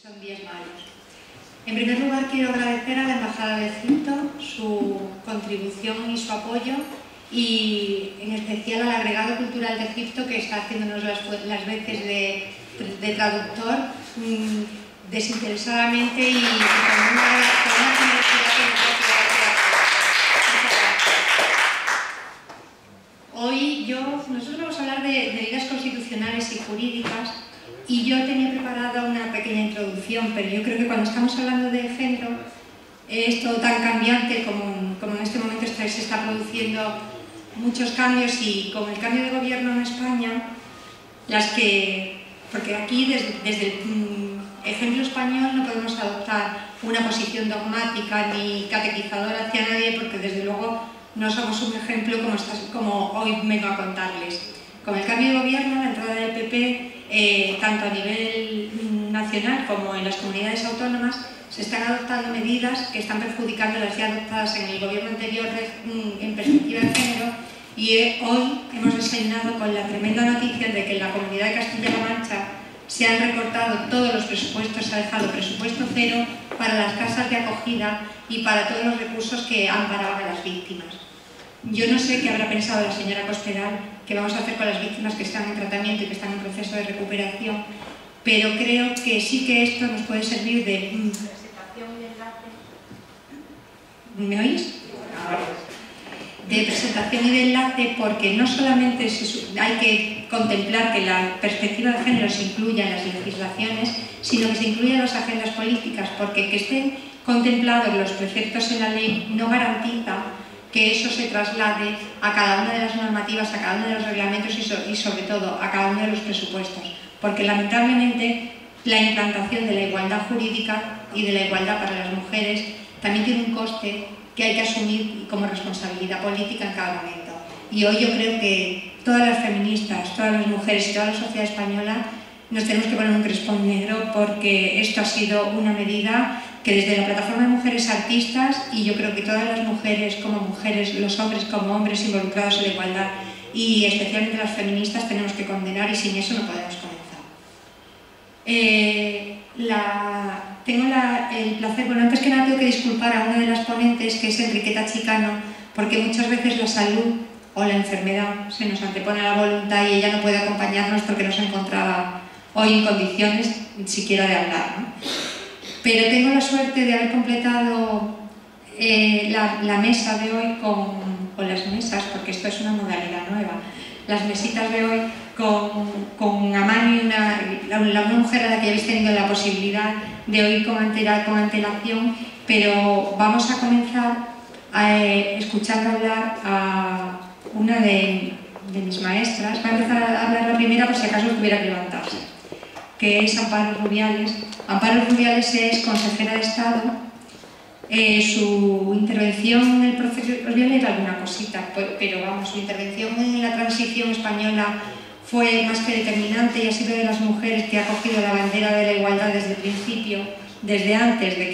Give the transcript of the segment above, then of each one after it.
Son días malos. En primer lugar, quiero agradecer a la Embajada de Egipto su contribución y su apoyo, y en especial al Agregado Cultural de Egipto, que está haciéndonos las veces de traductor desinteresadamente y con una generosidad que no puedo creer. Hoy nosotros vamos a hablar de medidas constitucionales y jurídicas, y yo tenía preparada una pequeña introducción, pero yo creo que cuando estamos hablando de género es todo tan cambiante como en este momento se está produciendo muchos cambios, y con el cambio de gobierno en España, porque aquí desde el ejemplo español no podemos adoptar una posición dogmática ni catequizadora hacia nadie, porque desde luego no somos un ejemplo como hoy vengo a contarles. Con el cambio de gobierno, la entrada del PP, tanto a nivel nacional como en las comunidades autónomas, se están adoptando medidas que están perjudicando las ya adoptadas en el gobierno anterior en perspectiva de género, y hoy hemos desayunado con la tremenda noticia de que en la Comunidad de Castilla-La Mancha se han recortado todos los presupuestos, se ha dejado presupuesto cero para las casas de acogida y para todos los recursos que amparaban a las víctimas. Yo no sé qué habrá pensado la señora Cospedal que vamos a hacer con las víctimas que están en tratamiento y que están en proceso de recuperación, pero creo que sí que esto nos puede servir de presentación y enlace. ¿Me oís? De presentación y de enlace, porque no solamente hay que contemplar que la perspectiva de género se incluya en las legislaciones, sino que se incluya en las agendas políticas, porque que estén contemplados los preceptos en la ley no garantiza que eso se traslade a cada una de las normativas, a cada uno de los reglamentos y sobre todo a cada uno de los presupuestos, porque lamentablemente la implantación de la igualdad jurídica y de la igualdad para las mujeres también tiene un coste que hay que asumir como responsabilidad política en cada momento. Y hoy yo creo que todas las feministas, todas las mujeres y toda la sociedad española nos tenemos que poner un crespón negro, porque esto ha sido una medida que desde la plataforma de mujeres artistas, y yo creo que todas las mujeres como mujeres, los hombres como hombres involucrados en la igualdad, y especialmente las feministas, tenemos que condenar, y sin eso no podemos comenzar. Tengo el placer, bueno, antes que nada tengo que disculpar a una de las ponentes, que es Enriqueta Chicano, porque muchas veces la salud o la enfermedad se nos antepone a la voluntad y ella no puede acompañarnos porque no se encontraba hoy en condiciones siquiera de hablar, ¿no? Pero tengo la suerte de haber completado la mesa de hoy con las mesas, porque esto es una modalidad nueva, las mesitas de hoy con Amani, una mujer a la que habéis tenido la posibilidad de oír con antelación, pero vamos a comenzar escuchando hablar a una de mis maestras. Va a empezar a hablar la primera, por si acaso tuviera que levantarse, que es Amparo Rubiales. Amparo Rubiales es consejera de Estado. Su intervención en el proceso, os voy a leer alguna cosita, pero vamos, su intervención en la transición española fue más que determinante, y ha sido de las mujeres que ha cogido la bandera de la igualdad desde el principio, desde antes de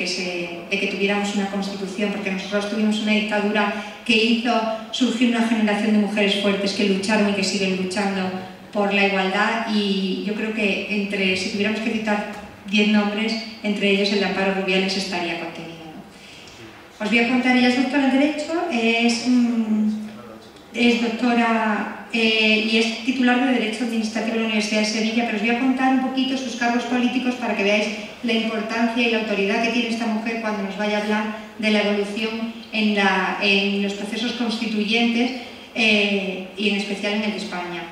que tuviéramos una constitución, porque nosotros tuvimos una dictadura que hizo surgir una generación de mujeres fuertes que lucharon y que siguen luchando por la igualdad. Y yo creo que si tuviéramos que citar 10 nombres, entre ellos el de Amparo Rubiales estaría contenido, ¿no? Os voy a contar, ella es doctora en Derecho, es doctora y es titular de Derecho Administrativo de la Universidad de Sevilla, pero os voy a contar un poquito sus cargos políticos para que veáis la importancia y la autoridad que tiene esta mujer cuando nos vaya a hablar de la evolución en los procesos constituyentes y en especial en el de España.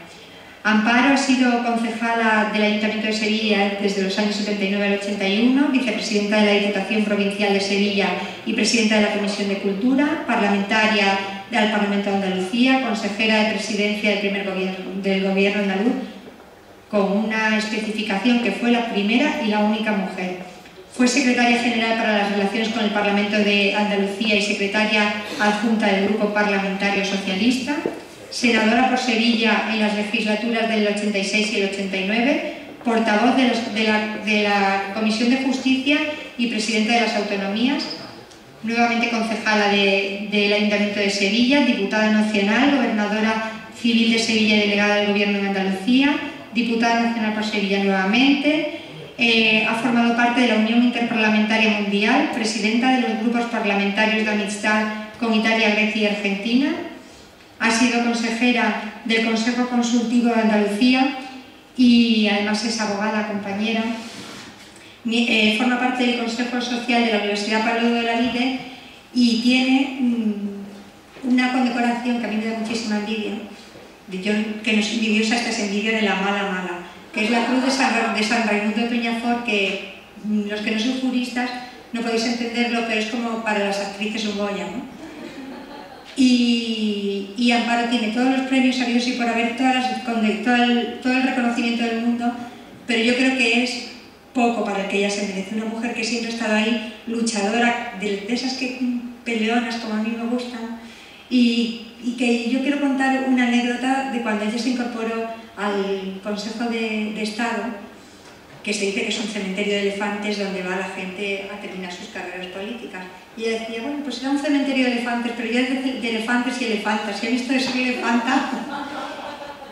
Amparo ha sido concejala del Ayuntamiento de Sevilla desde los años 79 al 81, vicepresidenta de la Diputación Provincial de Sevilla y presidenta de la Comisión de Cultura, parlamentaria del Parlamento de Andalucía, consejera de Presidencia del Gobierno andaluz, con una especificación que fue la primera y la única mujer. Fue secretaria general para las relaciones con el Parlamento de Andalucía y secretaria adjunta del Grupo Parlamentario Socialista, senadora por Sevilla en las legislaturas del 86 y el 89, portavoz de la Comisión de Justicia y presidenta de las Autonomías, nuevamente concejala del Ayuntamiento de Sevilla, diputada nacional, gobernadora civil de Sevilla y delegada del Gobierno en Andalucía, diputada nacional por Sevilla nuevamente, Ha formado parte de la Unión Interparlamentaria Mundial, presidenta de los grupos parlamentarios de amistad con Italia, Grecia y Argentina. Ha sido consejera del Consejo Consultivo de Andalucía y además es abogada, compañera. Forma parte del Consejo Social de la Universidad Pablo de Olavide y tiene una condecoración que a mí me da muchísima envidia, que no es envidiosa, esta es envidia de la mala, que es la Cruz de San Raimundo de Peñafort, que los que no son juristas no podéis entenderlo, pero es como para las actrices un Goya, ¿no? Y Amparo tiene todos los premios habidos y por haber, todo el reconocimiento del mundo, pero yo creo que es poco para el que ella se merece. Una mujer que siempre ha estado ahí, luchadora, de esas que peleonas como a mí me gustan, y que yo quiero contar una anécdota de cuando ella se incorporó al Consejo de Estado, que se dice que es un cementerio de elefantes donde va la gente a terminar sus carreras políticas. Y ella decía, bueno, pues era un cementerio de elefantes, pero yo de elefantes y elefantas, ¿y han visto de ser elefanta?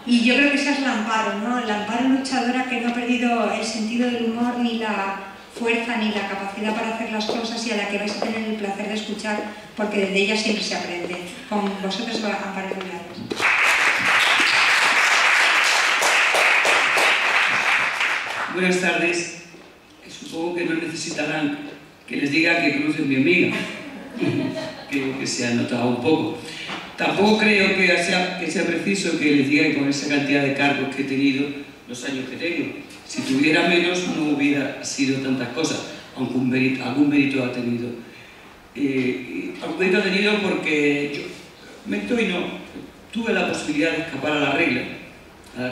Y yo creo que esa es la Amparo, ¿no? La Amparo luchadora que no ha perdido el sentido del humor, ni la fuerza, ni la capacidad para hacer las cosas, y a la que vais a tener el placer de escuchar, porque desde ella siempre se aprende. Con vosotros, Amparo, gracias. Buenas tardes. Supongo que no necesitarán que les diga que Cruz es mi amiga. Creo que se ha notado un poco. Tampoco creo que sea preciso que les diga que con esa cantidad de cargos que he tenido, los años que tengo, si tuviera menos no hubiera sido tantas cosas, aunque algún mérito ha tenido. Algún mérito ha tenido porque tuve la posibilidad de escapar a la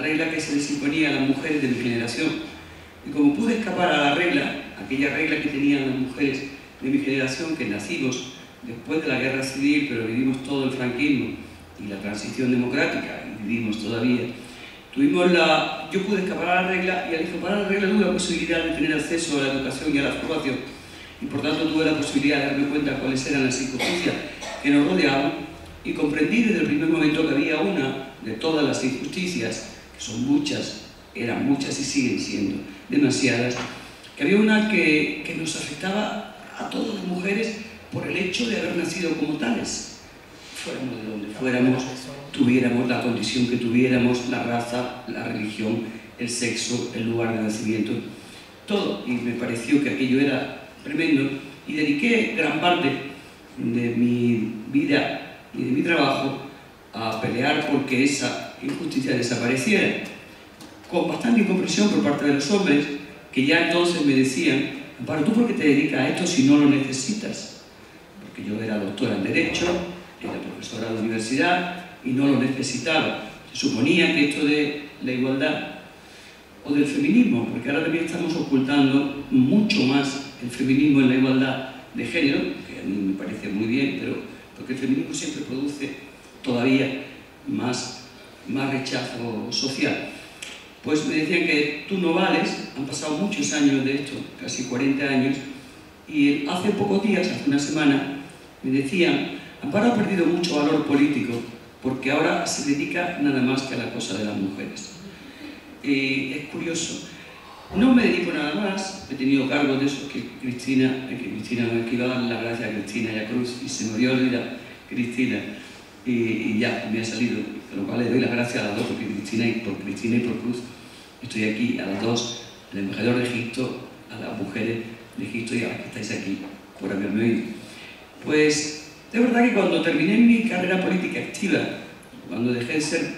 regla que se les imponía a las mujeres de mi generación. Y como pude escapar a la regla, aquella regla que tenían las mujeres de mi generación, que nacimos después de la guerra civil, pero vivimos todo el franquismo y la transición democrática, y vivimos todavía, yo pude escapar a la regla, y al escapar a la regla tuve la posibilidad de tener acceso a la educación y a la formación, y por tanto tuve la posibilidad de darme cuenta cuáles eran las injusticias que nos rodeaban, y comprendí desde el primer momento que había una de todas las injusticias, que son muchas, eran muchas y siguen siendo demasiadas, que había una que nos afectaba a todas las mujeres por el hecho de haber nacido como tales. Fuéramos de donde fuéramos, tuviéramos la condición que tuviéramos, la raza, la religión, el sexo, el lugar de nacimiento, todo. Y me pareció que aquello era tremendo y dediqué gran parte de mi vida y de mi trabajo a pelear porque esa injusticia desapareciera, con bastante incomprensión por parte de los hombres, que ya entonces me decían, Amparo, ¿tú por qué te dedicas a esto si no lo necesitas? Porque yo era doctora en Derecho, era profesora de universidad y no lo necesitaba. Se suponía que esto de la igualdad o del feminismo, porque ahora también estamos ocultando mucho más el feminismo en la igualdad de género, que a mí me parece muy bien, pero porque el feminismo siempre produce todavía más rechazo social. Pues me decían que tú no vales, han pasado muchos años de esto, casi 40 años, y hace pocos días, hace una semana, me decían, Amparo ha perdido mucho valor político, porque ahora se dedica nada más que a la cosa de las mujeres. Es curioso, no me dedico nada más, he tenido cargos de esos que Cristina me iba a dar las gracias a Cristina y a Cruz, y se me olvidó olvidar Cristina, y ya me ha salido, con lo cual le doy las gracias a las dos, porque por Cristina y por Cruz estoy aquí, a las dos, al embajador de Egipto, a las mujeres de Egipto y a las que estáis aquí por haberme oído. Pues es verdad que cuando terminé mi carrera política activa, cuando dejé de ser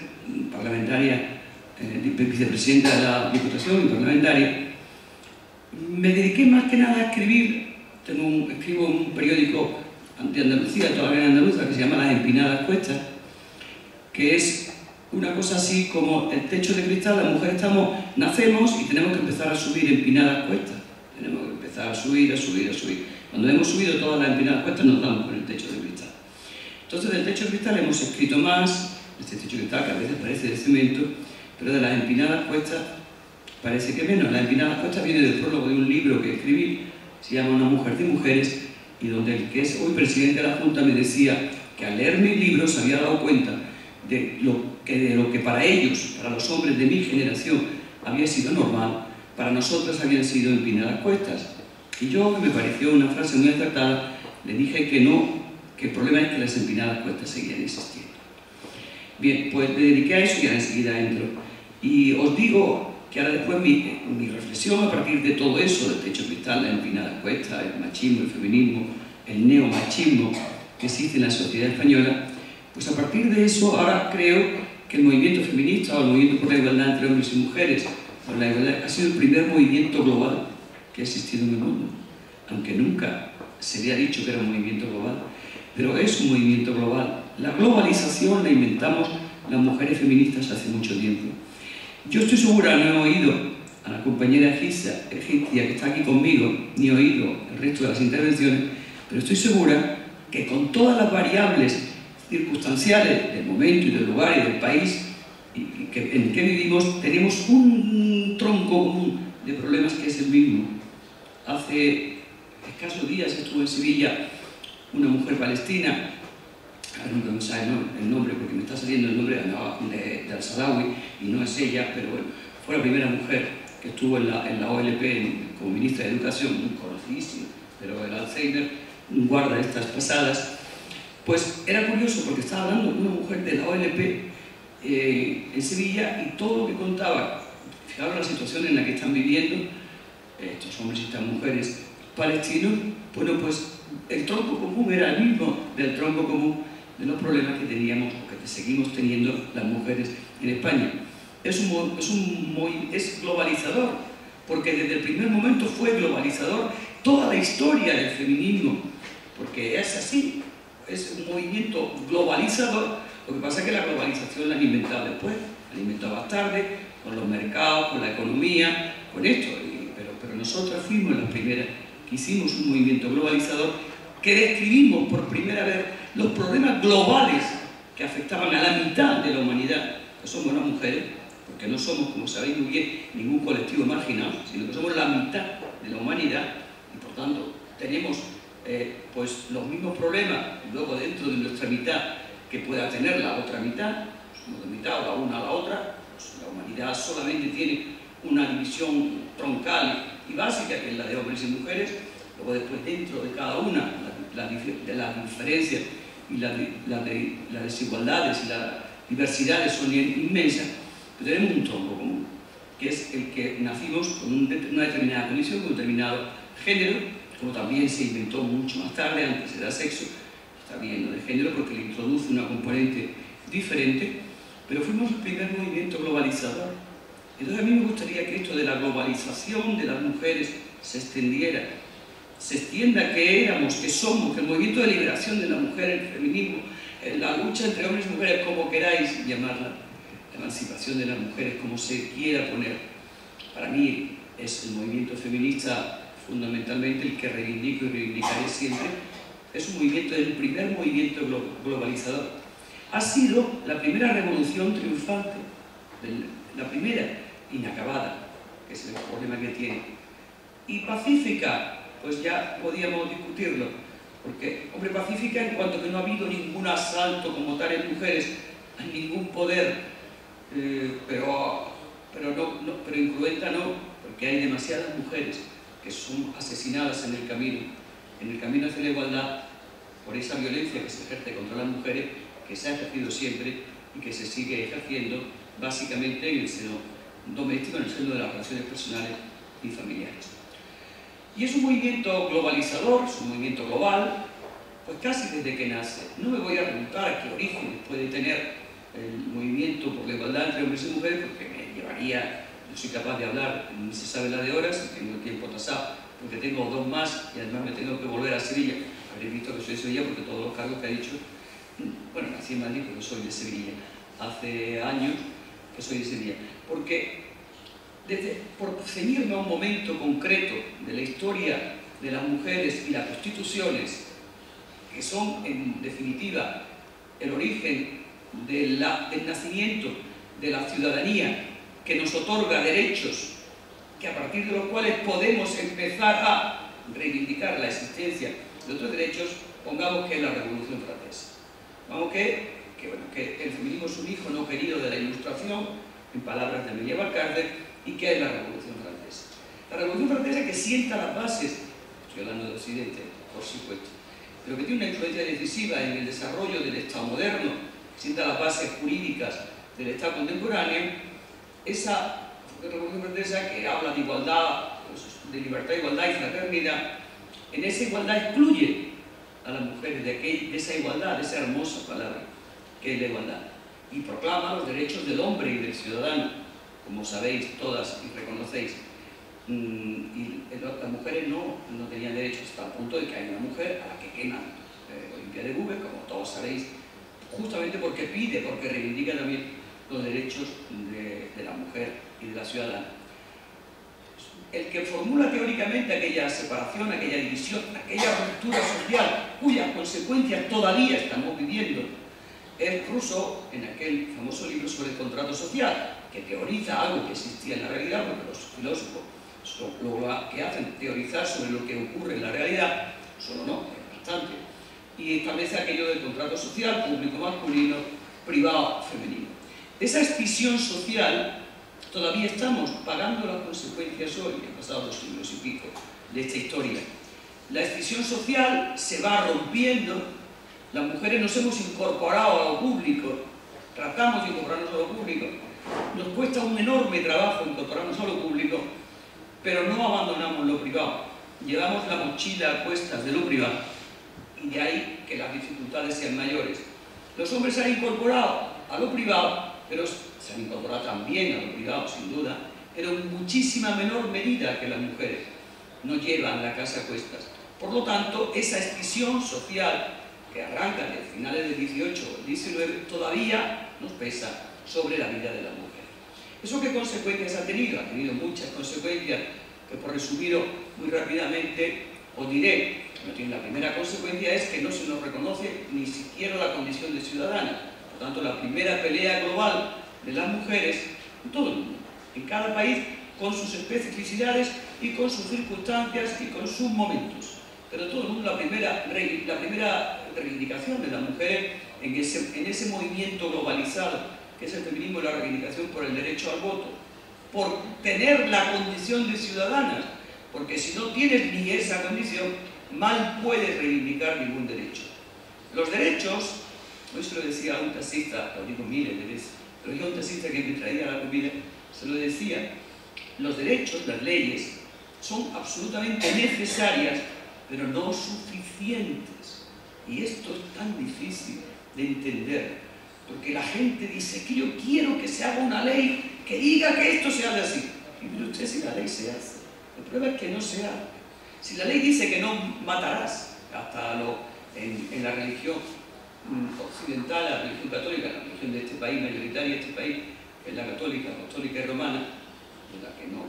parlamentaria, vicepresidenta de la Diputación y parlamentaria, me dediqué más que nada a escribir. Escribo en un periódico de Andalucía, todavía andaluza, que se llama Las Empinadas Cuestas, que es una cosa así como el techo de cristal. Las mujeres nacemos y tenemos que empezar a subir empinadas cuestas. Tenemos que empezar a subir. Cuando hemos subido todas las empinadas cuestas nos damos con el techo de cristal. Entonces del techo de cristal hemos escrito más, este techo de cristal que a veces parece de cemento, pero de las empinadas cuestas parece que menos. Las empinadas cuestas viene del prólogo de un libro que escribí, se llama Una mujer de mujeres, y donde el que es hoy presidente de la Junta me decía que al leer mi libro se había dado cuenta de lo que para ellos, para los hombres de mi generación, había sido normal, para nosotras habían sido empinadas cuestas. Y yo, que me pareció una frase muy acertada, le dije que no, que el problema es que las empinadas cuestas seguían existiendo. Bien, pues me dediqué a eso y ahora enseguida entro. Y os digo que ahora después mi reflexión a partir de todo eso, del techo cristal, las empinadas cuestas, el machismo, el feminismo, el neomachismo que existe en la sociedad española, pues a partir de eso ahora creo que el movimiento feminista o el movimiento por la igualdad entre hombres y mujeres, por la igualdad, ha sido el primer movimiento global que ha existido en el mundo, aunque nunca se le ha dicho que era un movimiento global, pero es un movimiento global. La globalización la inventamos las mujeres feministas hace mucho tiempo. Yo estoy segura, no he oído a la compañera egipcia que está aquí conmigo, ni he oído el resto de las intervenciones, pero estoy segura que con todas las variables circunstanciales del momento y del lugar y del país en el que vivimos, tenemos un tronco común de problemas que es el mismo. Hace escasos días estuvo en Sevilla una mujer palestina, nunca me sale el nombre porque me está saliendo el nombre de Al-Sadawi y no es ella, pero bueno, fue la primera mujer que estuvo en la OLP como ministra de Educación, muy conocidísima, pero el Alzheimer guarda estas pasadas. Pues era curioso porque estaba hablando con una mujer de la OLP en Sevilla y todo lo que contaba, fijaros la situación en la que están viviendo estos hombres y estas mujeres palestinos, bueno, pues el tronco común era el mismo del tronco común de los problemas que teníamos o que seguimos teniendo las mujeres en España. Es globalizador, porque desde el primer momento fue globalizador toda la historia del feminismo, porque es así, es un movimiento globalizador. Lo que pasa es que la globalización la han inventado después, la han inventado más tarde, con los mercados, con la economía, con esto, pero nosotras fuimos las primeras que hicimos un movimiento globalizador, que describimos por primera vez los problemas globales que afectaban a la mitad de la humanidad, que somos las mujeres, porque no somos, como sabéis muy bien, ningún colectivo marginado, sino que somos la mitad de la humanidad y por tanto tenemos pues los mismos problemas luego dentro de nuestra mitad que pueda tener la otra mitad, somos de mitad o la una a la otra, pues la humanidad solamente tiene una división troncal y básica que es la de hombres y mujeres, luego después dentro de cada una de las diferencias y las desigualdades y las diversidades son inmensas, pero tenemos un tronco común, que es el que nacimos con una determinada condición, con un determinado género, como también se inventó mucho más tarde, antes era sexo, está bien de género porque le introduce una componente diferente, pero fuimos el primer movimiento globalizador. Entonces a mí me gustaría que esto de la globalización de las mujeres se extendiera, se extienda que éramos, que somos, que el movimiento de liberación de la mujer, el feminismo, la lucha entre hombres y mujeres, como queráis llamarla, la emancipación de las mujeres, como se quiera poner. Para mí es el movimiento feminista fundamentalmente el que reivindico y reivindicaré siempre. Es un movimiento, el primer movimiento globalizador. Ha sido la primera revolución triunfante, la primera inacabada, que es el problema que tiene. Y pacífica, pues ya podíamos discutirlo, porque, hombre, pacífica en cuanto que no ha habido ningún asalto como tal en mujeres, a ningún poder, pero incruenta no, porque hay demasiadas mujeres que son asesinadas en el camino hacia la igualdad, por esa violencia que se ejerce contra las mujeres, que se ha ejercido siempre y que se sigue ejerciendo básicamente en el seno doméstico, en el seno de las relaciones personales y familiares. Y es un movimiento globalizador, es un movimiento global, pues casi desde que nace. No me voy a preguntar a qué orígenes puede tener el movimiento por la igualdad entre hombres y mujeres, porque me llevaría, no soy capaz de hablar, ni se sabe la de horas, tengo el tiempo tasado, porque tengo dos más y además me tengo que volver a Sevilla. Habréis visto que soy de Sevilla porque todos los cargos que ha dicho, bueno, nací en Madrid, pero soy de Sevilla. Hace años que soy de Sevilla. Porque por ceñirme a un momento concreto de la historia de las mujeres y las constituciones, que son en definitiva el origen del nacimiento de la ciudadanía, que nos otorga derechos, que a partir de los cuales podemos empezar a reivindicar la existencia de otros derechos, pongamos que es la Revolución Francesa. Vamos que el feminismo es un hijo no querido de la Ilustración, en palabras de Amelia Valcárcel, y que es la Revolución Francesa. La Revolución Francesa que sienta las bases, estoy hablando de Occidente, por supuesto, pero que tiene una influencia decisiva en el desarrollo del Estado moderno, que sienta las bases jurídicas del Estado contemporáneo. Esa Revolución Francesa que habla de igualdad, de libertad, igualdad y fraternidad, en esa igualdad excluye a las mujeres de esa igualdad, de esa hermosa palabra que es la igualdad, y proclama los derechos del hombre y del ciudadano, como sabéis todas y reconocéis. Y las mujeres no tenían derechos hasta el punto de que hay una mujer a la que queman Olimpia de Gouges, como todos sabéis, justamente porque reivindica también los derechos de la mujer y de la ciudadana. El que formula teóricamente aquella separación, aquella división, aquella ruptura social, cuyas consecuencias todavía estamos viviendo, es Rousseau, en aquel famoso libro sobre el contrato social, que teoriza algo que existía en la realidad, porque los filósofos lo que hacen teorizar sobre lo que ocurre en la realidad, solo no, es bastante, y establece aquello del contrato social, público masculino, privado femenino. Esa escisión social todavía estamos pagando las consecuencias hoy, han pasado 2 siglos y pico de esta historia. La escisión social se va rompiendo, las mujeres nos hemos incorporado a lo público, tratamos de incorporarnos a lo público, nos cuesta un enorme trabajo incorporarnos a lo público, pero no abandonamos lo privado, llevamos la mochila a cuestas de lo privado, y de ahí que las dificultades sean mayores. Los hombres se han incorporado a lo privado, pero se han incorporado también a lo privado, sin duda, pero en muchísima menor medida que las mujeres. No llevan la casa a cuestas. Por lo tanto, esa escisión social que arranca de finales del 18 o 19 todavía nos pesa sobre la vida de las mujeres. ¿Eso qué consecuencias ha tenido? Ha tenido muchas consecuencias que, por resumirlo muy rápidamente, os diré. La primera consecuencia es que no se nos reconoce ni siquiera la condición de ciudadana. Por tanto, la primera pelea global de las mujeres en todo el mundo, en cada país, con sus especificidades y con sus circunstancias y con sus momentos. Pero en todo el mundo la primera reivindicación de las mujeres en ese movimiento globalizado que es el feminismo y la reivindicación por el derecho al voto, por tener la condición de ciudadanas, porque si no tienes ni esa condición, mal puedes reivindicar ningún derecho. Los derechos, hoy se lo decía a un taxista, lo digo miles de veces, lo digo a un taxista que me traía la comida, se lo decía, los derechos, las leyes, son absolutamente necesarias, pero no suficientes. Y esto es tan difícil de entender, porque la gente dice que yo quiero que se haga una ley que diga que esto se hace así. Y mire usted, si la ley se hace, la prueba es que no se hace. Si la ley dice que no matarás, hasta en la religión occidental, la religión católica, la religión de este país, mayoritaria de este país, que es la católica, apostólica y romana, de la que no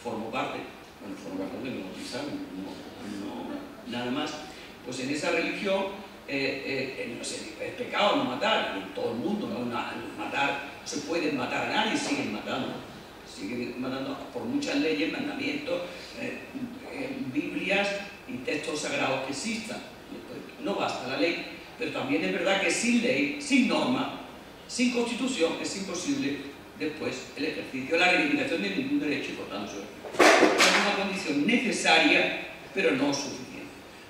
formo parte, bueno, formo parte de los bautizados, nada más, pues en esa religión no sé, es pecado no matar, en todo el mundo, no se puede matar a nadie, siguen matando por muchas leyes, mandamientos, Biblias y textos sagrados que existan. No basta la ley, pero también es verdad que sin ley, sin norma, sin constitución, es imposible después el ejercicio, la reivindicación de ningún derecho, y por tanto es una condición necesaria, pero no suficiente.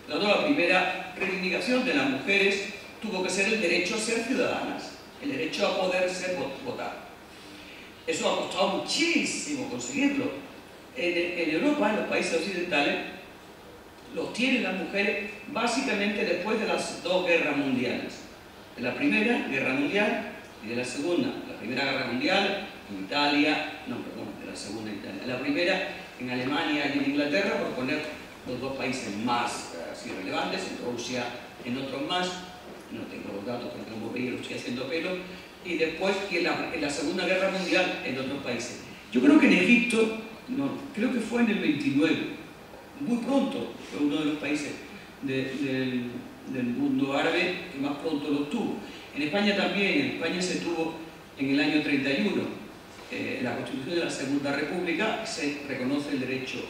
Por tanto, la primera reivindicación de las mujeres tuvo que ser el derecho a ser ciudadanas, el derecho a poder votar. Eso ha costado muchísimo conseguirlo. En Europa, en los países occidentales, los tienen las mujeres básicamente después de las 2 guerras mundiales. De la Primera Guerra Mundial y de la Segunda. La Primera Guerra Mundial en Italia, de la Segunda en Italia. La primera en Alemania y en Inglaterra, por poner los 2 países más relevantes, en Rusia, en otros más, no tengo los datos porque como veis lo estoy haciendo pelo, y después en la Segunda Guerra Mundial en otros países. Yo creo que en Egipto, creo que fue en el 29, muy pronto, fue uno de los países del mundo árabe que más pronto lo tuvo. En España también, en España se tuvo en el año 31, en la Constitución de la Segunda República se reconoce el derecho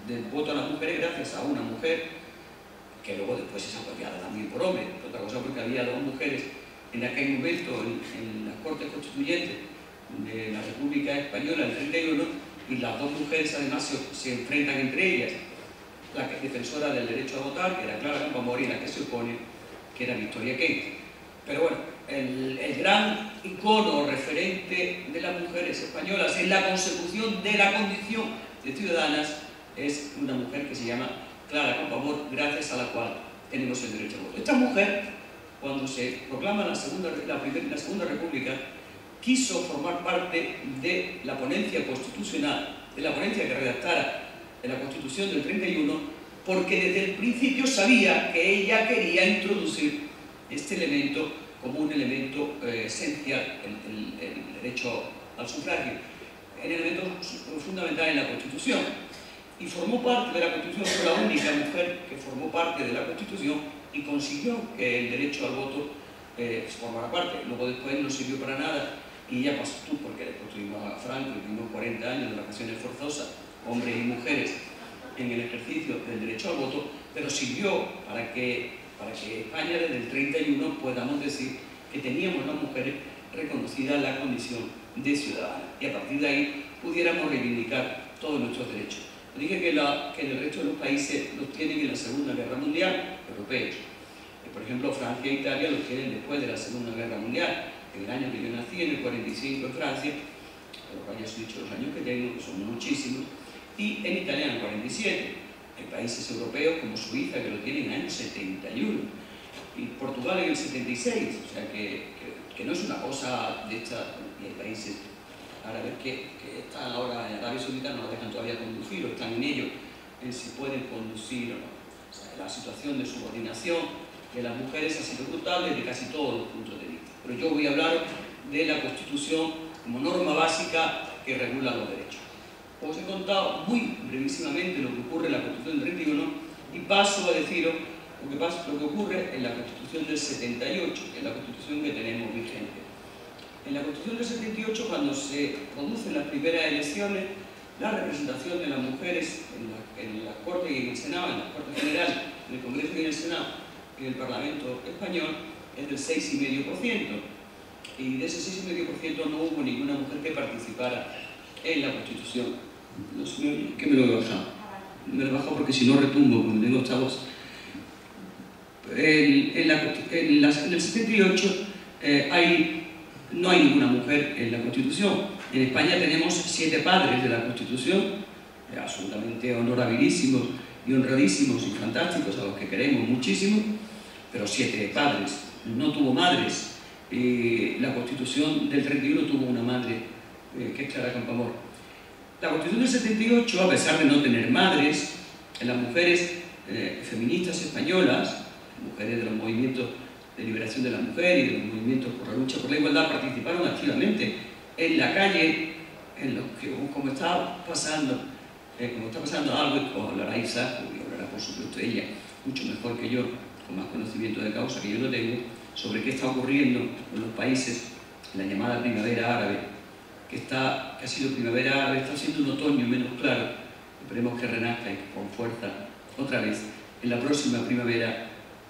del voto a las mujeres gracias a una mujer que luego después es apoyada también por hombres, otra cosa porque había 2 mujeres en aquel momento en las Cortes Constituyentes de la República Española, el 31, y las dos mujeres además se enfrentan entre ellas, la que es defensora del derecho a votar, que era Clara Campoamor, y la que se opone, que era Victoria Kent. Pero bueno, el gran icono referente de las mujeres españolas en la consecución de la condición de ciudadanas es una mujer que se llama Clara Campoamor, gracias a la cual tenemos el derecho al voto. Esta mujer, cuando se proclama la Segunda República, quiso formar parte de la ponencia constitucional, de la ponencia que redactara de la Constitución del 31, porque desde el principio sabía que ella quería introducir este elemento como un elemento esencial, el derecho al sufragio, un elemento fundamental en la Constitución. Y formó parte de la Constitución, fue la única mujer que formó parte de la Constitución y consiguió que el derecho al voto formara parte. Luego después no sirvió para nada y ya pasó tú, porque después tuvimos a Franco y tuvimos 40 años de vacaciones forzosas, hombres y mujeres, en el ejercicio del derecho al voto, pero sirvió para que España desde el 31 podamos decir que teníamos las mujeres reconocidas la condición de ciudadanas y a partir de ahí pudiéramos reivindicar todos nuestros derechos. Dije que el resto de los países los tienen en la Segunda Guerra Mundial, europeos. Por ejemplo, Francia e Italia los tienen después de la Segunda Guerra Mundial. En el año que yo nací, en el 45 en Francia, por lo cual ya os he dicho los años que tengo, que son muchísimos, y en Italia en el 47. Hay países europeos como Suiza que lo tienen en el año 71 y Portugal en el 76, o sea que no es una cosa de esta, y hay países árabes que están ahora en Arabia Saudita, no la dejan todavía conducir o están en ello, en si pueden conducir o no. O sea, la situación de subordinación de las mujeres ha sido brutal desde casi todos los puntos de vista. Pero yo voy a hablar de la Constitución como norma básica que regula los derechos. Os he contado muy brevísimamente lo que ocurre en la Constitución del 31 y paso a deciros lo que ocurre en la Constitución del 78, que es la Constitución que tenemos vigente. En la Constitución del 78, cuando se producen las primeras elecciones, la representación de las mujeres en la Corte y en el Senado, en la Corte General, en el Congreso y en el Senado, y en el Parlamento Español, es del 6,5%. Y de ese 6,5% no hubo ninguna mujer que participara en la Constitución. No sé, ¿qué me lo he bajado? Me lo he bajado porque si no retumbo, como tengo esta voz. En el 78 no hay ninguna mujer en la Constitución. En España tenemos 7 padres de la Constitución, absolutamente honorabilísimos y honradísimos y fantásticos, a los que queremos muchísimo, pero 7 padres. No tuvo madres. La Constitución del 31 tuvo una madre, que es Clara Campoamor. La Constitución del 78, a pesar de no tener madres, las mujeres feministas españolas, mujeres de los movimientos de liberación de la mujer y de los movimientos por la lucha por la igualdad, participaron activamente en la calle, en lo que, como está pasando algo, os hablará Isaac, y hablará por supuesto ella, mucho mejor que yo, con más conocimiento de causa que yo no tengo, sobre qué está ocurriendo en los países, la llamada primavera árabe, que ha sido primavera árabe, está siendo un otoño menos claro, esperemos que renazca y con fuerza otra vez en la próxima primavera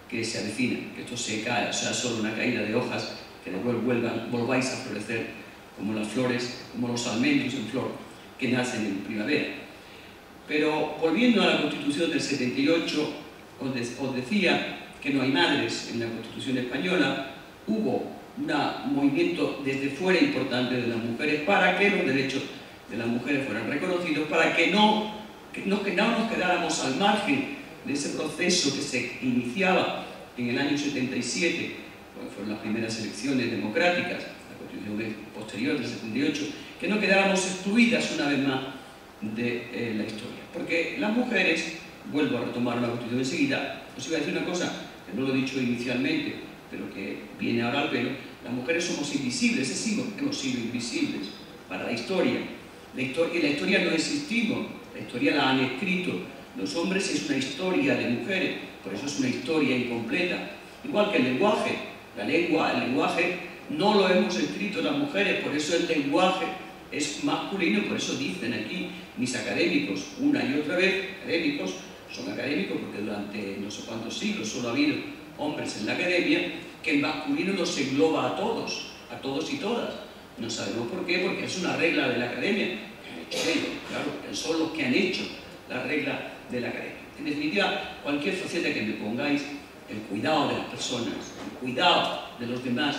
que se avecina, que esto se cae, o sea, solo una caída de hojas, que después volváis a florecer como las flores, como los almendros en flor, que nacen en primavera. Pero volviendo a la Constitución del 78, os decía que no hay madres en la Constitución española. Hubo un movimiento desde fuera importante de las mujeres para que los derechos de las mujeres fueran reconocidos, para que no nos quedáramos al margen de ese proceso que se iniciaba en el año 77, cuando fueron las primeras elecciones democráticas, la Constitución posterior del 78, que no quedáramos excluidas una vez más de la historia. Porque las mujeres, vuelvo a retomar la Constitución enseguida, os iba a decir una cosa que no lo he dicho inicialmente, pero que viene ahora al pelo: las mujeres somos invisibles, hemos sido invisibles para la historia. En la historia no existimos, la historia la han escrito. Los hombres es una historia de mujeres, por eso es una historia incompleta. Igual que el lenguaje, el lenguaje no lo hemos escrito las mujeres, por eso el lenguaje es masculino, por eso dicen aquí mis académicos una y otra vez, académicos, son académicos porque durante no sé cuántos siglos solo ha habido hombres en la academia, que el masculino nos engloba a todos y todas. No sabemos por qué, porque es una regla de la academia. ellos, claro, son los que han hecho la regla de la academia. En definitiva, cualquier faceta que me pongáis, el cuidado de las personas, el cuidado de los demás,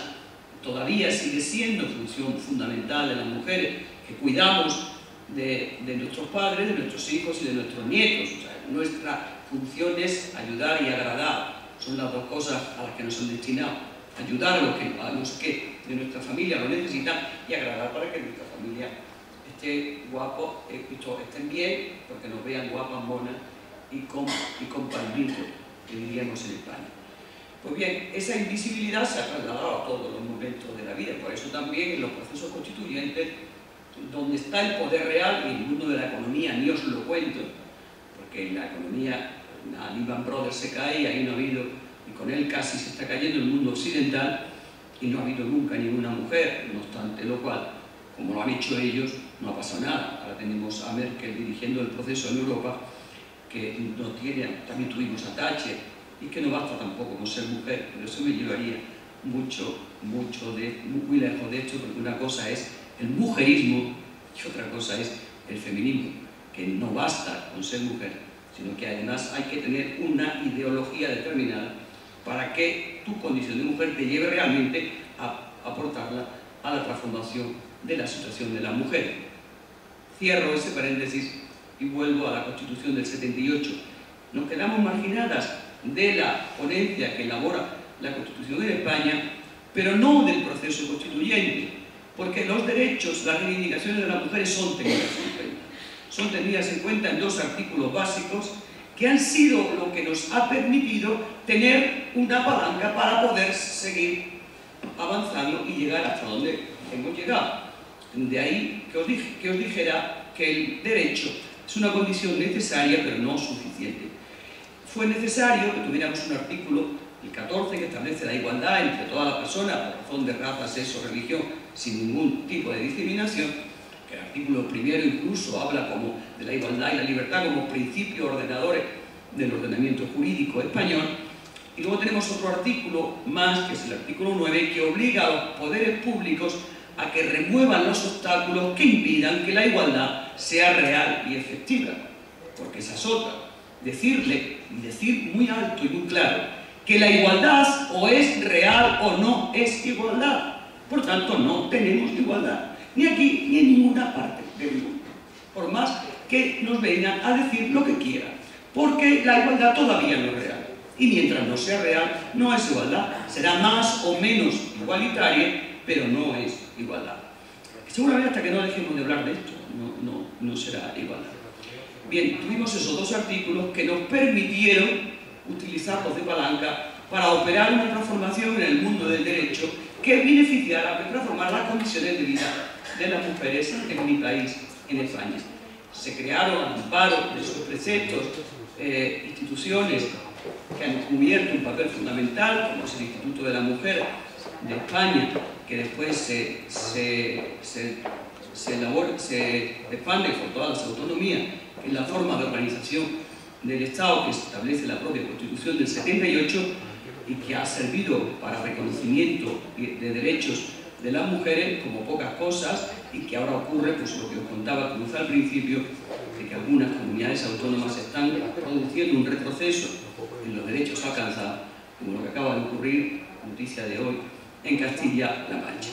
todavía sigue siendo función fundamental de las mujeres, que cuidamos de nuestros padres, de nuestros hijos y de nuestros nietos. O sea, nuestra función es ayudar y agradar. Son las dos cosas a las que nos han destinado. Ayudar a los que de nuestra familia lo necesitan y agradar para que nuestra familia esté guapo, estén bien, porque nos vean guapas, monas y con palmito, que diríamos en España. Pues bien, esa invisibilidad se ha trasladado a todos los momentos de la vida. Por eso también en los procesos constituyentes, donde está el poder real, y en el mundo de la economía ni os lo cuento, porque en la economía la Lehman Brothers se cae y ahí no ha habido, y con él casi se está cayendo el mundo occidental, y no ha habido nunca ninguna mujer, no obstante lo cual, como lo han hecho ellos, no ha pasado nada. Ahora tenemos a Merkel dirigiendo el proceso en Europa, que no tiene, también tuvimos a Thatcher, y que no basta tampoco con ser mujer, pero eso me llevaría muy lejos de esto, porque una cosa es el mujerismo y otra cosa es el feminismo, que no basta con ser mujer, sino que además hay que tener una ideología determinada para que tu condición de mujer te lleve realmente a aportarla a la transformación de la situación de la mujer. Cierro ese paréntesis y vuelvo a la Constitución del 78. Nos quedamos marginadas de la ponencia que elabora la Constitución de España, pero no del proceso constituyente, porque los derechos, las reivindicaciones de las mujeres son tenidas en cuenta. Son tenidas en cuenta en dos artículos básicos que han sido lo que nos ha permitido tener una palanca para poder seguir avanzando y llegar hasta donde hemos llegado. De ahí que os dijera que el derecho es una condición necesaria, pero no suficiente. Fue necesario que tuviéramos un artículo, el 14, que establece la igualdad entre todas las personas por razón de raza, sexo, religión, sin ningún tipo de discriminación, que el artículo primero incluso habla como de la igualdad y la libertad como principios ordenadores del ordenamiento jurídico español. Y luego tenemos otro artículo más, que es el artículo 9, que obliga a los poderes públicos a que remuevan los obstáculos que impidan que la igualdad sea real y efectiva. Porque esa es otra. Decir muy alto y muy claro que la igualdad o es real o no es igualdad. Por tanto, no tenemos igualdad, ni aquí ni en ninguna parte del mundo. Por más que nos vengan a decir lo que quieran, porque la igualdad todavía no es real. Y mientras no sea real, no es igualdad. Será más o menos igualitaria, pero no es igualdad. Seguramente hasta que no dejemos de hablar de esto, no será igualdad. Bien, tuvimos esos dos artículos que nos permitieron utilizarlos de palanca para operar una transformación en el mundo del derecho que beneficiara a transformar las condiciones de vida de las mujeres en mi país, en España. Se crearon, al amparo de esos preceptos, instituciones que han cubierto un papel fundamental, como es el Instituto de la Mujer de España, que después se expande por todas las autonomías, que es la forma de organización del Estado que establece la propia Constitución del 78 y que ha servido para reconocimiento de derechos de las mujeres como pocas cosas, y que ahora ocurre, pues lo que os contaba cruzar al principio, de que algunas comunidades autónomas están produciendo un retroceso en los derechos alcanzados, como lo que acaba de ocurrir, noticia de hoy, en Castilla-La Mancha.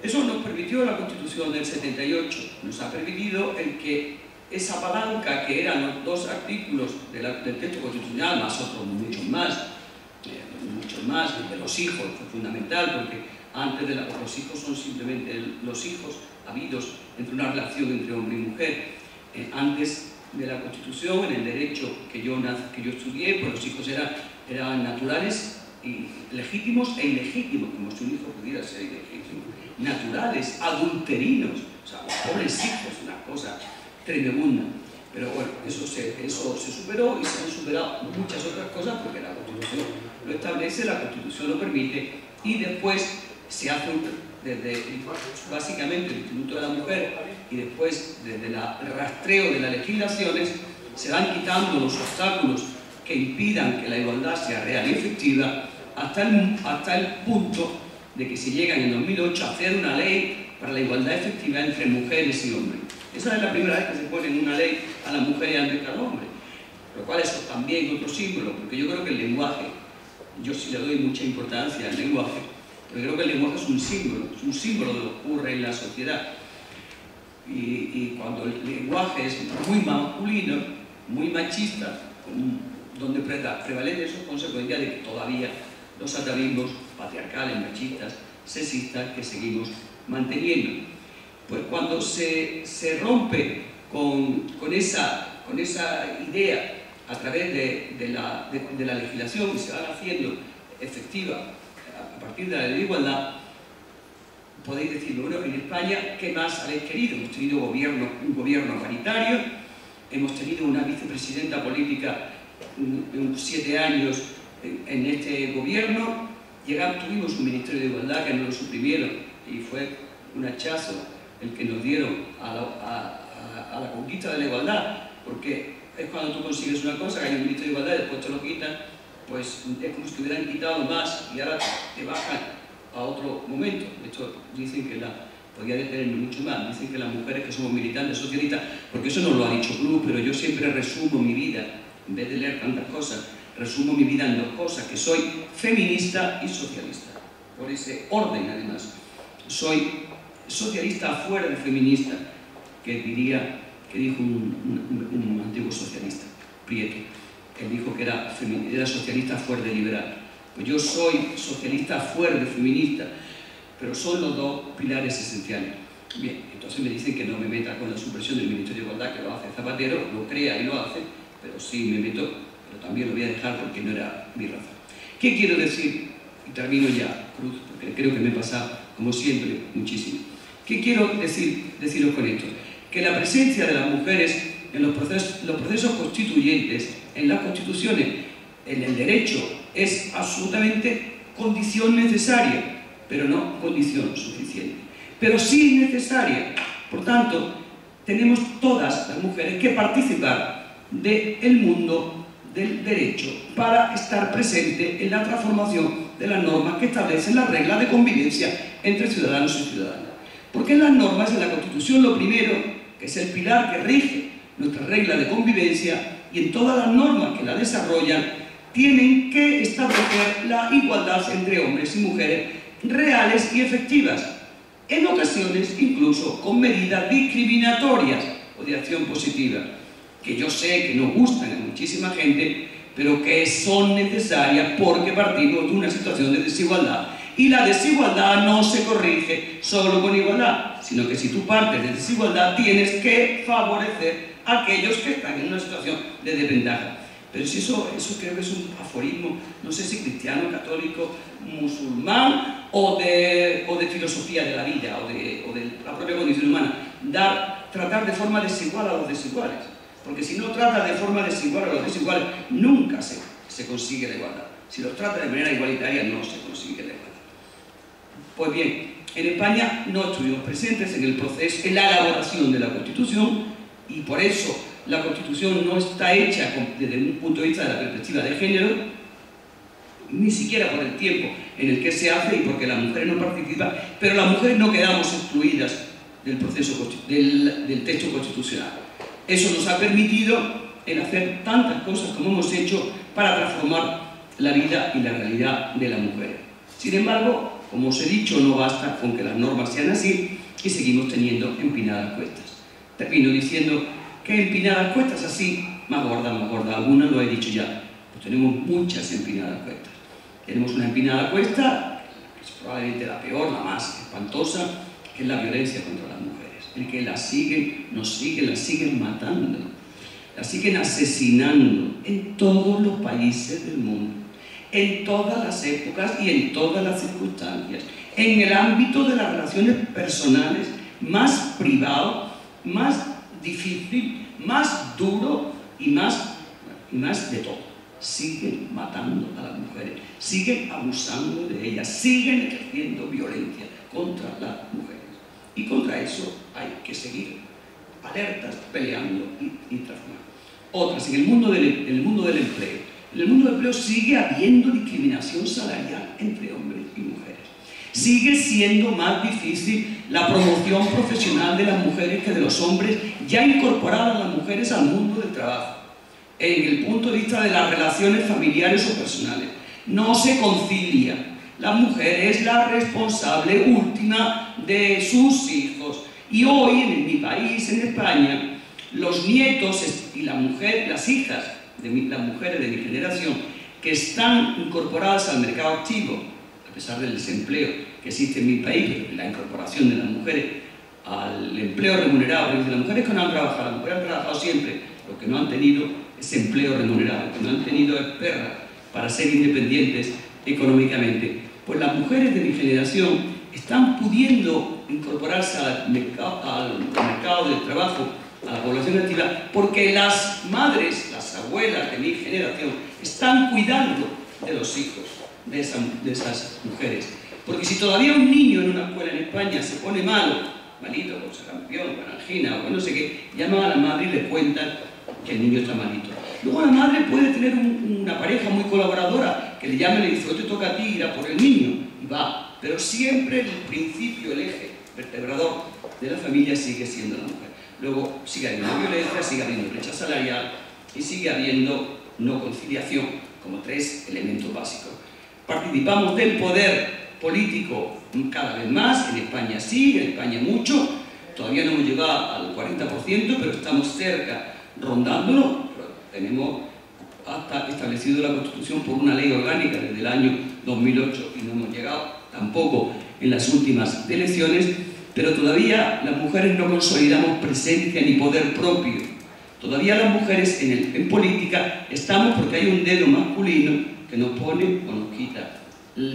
Eso nos permitió la Constitución del 78, nos ha permitido el que esa palanca, que eran los dos artículos del texto constitucional, más otros muchos más, el de los hijos fue fundamental, porque antes de los hijos son simplemente los hijos habidos entre una relación entre hombre y mujer. Antes de la Constitución, en el derecho que yo estudié, pues los hijos eran naturales, y legítimos e ilegítimos, como si un hijo pudiera ser ilegítimo, naturales, adulterinos, o sea, pobres hijos, una cosa tremenda. Pero bueno, eso se superó, y se han superado muchas otras cosas porque la Constitución lo establece, la Constitución lo permite, y después se hace desde básicamente el Instituto de la Mujer, y después desde el rastreo de las legislaciones se van quitando los obstáculos que impidan que la igualdad sea real y efectiva, hasta el punto de que se llega en el 2008 a hacer una ley para la igualdad efectiva entre mujeres y hombres. Esa es la primera vez que se pone en una ley a las mujeres antes que al hombre. Lo cual es también otro símbolo, porque yo creo que el lenguaje, yo sí le doy mucha importancia al lenguaje, porque creo que el lenguaje es un símbolo de lo que ocurre en la sociedad. Y cuando el lenguaje es muy masculino, muy machista, donde prevalece eso, es consecuencia de que todavía los atavismos patriarcales, machistas, sexistas que seguimos manteniendo. Pues cuando se rompe con esa idea a través de la legislación y se va haciendo efectiva a partir de la ley de igualdad, podéis decir, bueno, en España, ¿qué más habéis querido? Hemos tenido un gobierno paritario, hemos tenido una vicepresidenta política 7 años en este gobierno, tuvimos un Ministerio de Igualdad que nos lo suprimieron y fue un hachazo el que nos dieron a la conquista de la igualdad, porque es cuando tú consigues una cosa, que hay un Ministerio de Igualdad y después te lo quitan, pues es como si te hubieran quitado más y ahora te bajan a otro momento. De hecho, dicen que podría detenerme mucho más, dicen que las mujeres que somos militantes socialistas, porque eso no lo ha dicho Cruz, pero yo siempre resumo mi vida, en vez de leer tantas cosas, resumo mi vida en 2 cosas, que soy feminista y socialista, por ese orden además. Soy socialista afuera de feminista, que dijo un antiguo socialista, Prieto. Él dijo que era socialista afuera de liberal. Pues yo soy socialista afuera de feminista, pero son los 2 pilares esenciales. Bien, entonces me dicen que no me meta con la supresión del Ministerio de Igualdad, que lo hace Zapatero, lo crea y lo hace, pero sí me meto, pero también lo voy a dejar porque no era mi razón. ¿Qué quiero decir? Y termino ya, Cruz, porque creo que me he pasado, como siempre, muchísimo. ¿Qué quiero deciros con esto? Que la presencia de las mujeres en los procesos constituyentes, en las constituciones, en el derecho, es absolutamente condición necesaria, pero no condición suficiente. Pero sí necesaria. Por tanto, tenemos todas las mujeres que participar del mundo del derecho para estar presente en la transformación de las normas que establecen las reglas de convivencia entre ciudadanos y ciudadanas. Porque en las normas, en la Constitución, lo primero, que es el pilar que rige nuestras reglas de convivencia, y en todas las normas que la desarrollan, tienen que establecer la igualdad entre hombres y mujeres reales y efectivas, en ocasiones incluso con medidas discriminatorias o de acción positiva, que yo sé que no gustan a muchísima gente, pero que son necesarias porque partimos de una situación de desigualdad. Y la desigualdad no se corrige solo con igualdad, sino que si tú partes de desigualdad tienes que favorecer a aquellos que están en una situación de desventaja. Pero si eso creo que es un aforismo, no sé si cristiano, católico, musulmán o de filosofía de la vida o de la propia condición humana. Tratar de forma desigual a los desiguales. Porque si no trata de forma desigual a los desiguales, nunca se consigue la igualdad. Si los trata de manera igualitaria, no se consigue la igualdad. Pues bien, en España no estuvimos presentes en el proceso, en la elaboración de la Constitución, y por eso la Constitución no está hecha desde un punto de vista de la perspectiva de género, ni siquiera por el tiempo en el que se hace y porque las mujeres no participan, pero las mujeres no quedamos excluidas del proceso del texto constitucional. Eso nos ha permitido el hacer tantas cosas como hemos hecho para transformar la vida y la realidad de las mujeres. Sin embargo, como os he dicho, no basta con que las normas sean así y seguimos teniendo empinadas cuestas. Termino diciendo que empinadas cuestas así, más gordas, algunas lo he dicho ya, pues tenemos muchas empinadas cuestas. Tenemos una empinada cuesta, que es probablemente la peor, la más espantosa, que es la violencia contra las mujeres. El que las siguen matando, las siguen asesinando en todos los países del mundo, en todas las épocas y en todas las circunstancias, en el ámbito de las relaciones personales más privado, más difícil, más duro y más de todo. Siguen matando a las mujeres, siguen abusando de ellas, siguen ejerciendo violencia contra las mujeres. Y contra eso hay que seguir alertas, peleando y transformando. Otras, en el mundo del empleo. En el mundo del empleo sigue habiendo discriminación salarial entre hombres y mujeres. Sigue siendo más difícil la promoción profesional de las mujeres que de los hombres, ya incorporar a las mujeres al mundo del trabajo, en el punto de vista de las relaciones familiares o personales. No se concilia. La mujer es la responsable última de sus hijos. Y hoy, en mi país, en España, los nietos y las hijas de las mujeres de mi generación que están incorporadas al mercado activo, a pesar del desempleo que existe en mi país, la incorporación de las mujeres al empleo remunerado, porque las mujeres que no han trabajado, las mujeres han trabajado siempre, lo que no han tenido es empleo remunerado, lo que no han tenido es perra para ser independientes económicamente. Pues las mujeres de mi generación están pudiendo incorporarse al mercado del trabajo, a la población activa, porque las madres, las abuelas de mi generación, están cuidando de los hijos de esas mujeres. Porque si todavía un niño en una escuela en España se pone malito, con sarampión, con angina o con no sé qué, llaman a la madre y le cuentan que el niño está malito. Luego la madre puede tener una pareja muy colaboradora que le llama y le dice: hoy te toca a ti ir a por el niño, y va. Pero siempre el principio, el eje vertebrador de la familia sigue siendo la mujer. Luego sigue habiendo violencia, sigue habiendo brecha salarial y sigue habiendo no conciliación como tres elementos básicos. Participamos del poder político cada vez más, en España sí, en España mucho, todavía no hemos llegado al 40%, pero estamos cerca, rondándolo. Tenemos hasta establecido la Constitución por una ley orgánica desde el año 2008 y no hemos llegado tampoco en las últimas elecciones, pero todavía las mujeres no consolidamos presencia ni poder propio. Todavía las mujeres en política estamos porque hay un dedo masculino que nos pone o nos quita.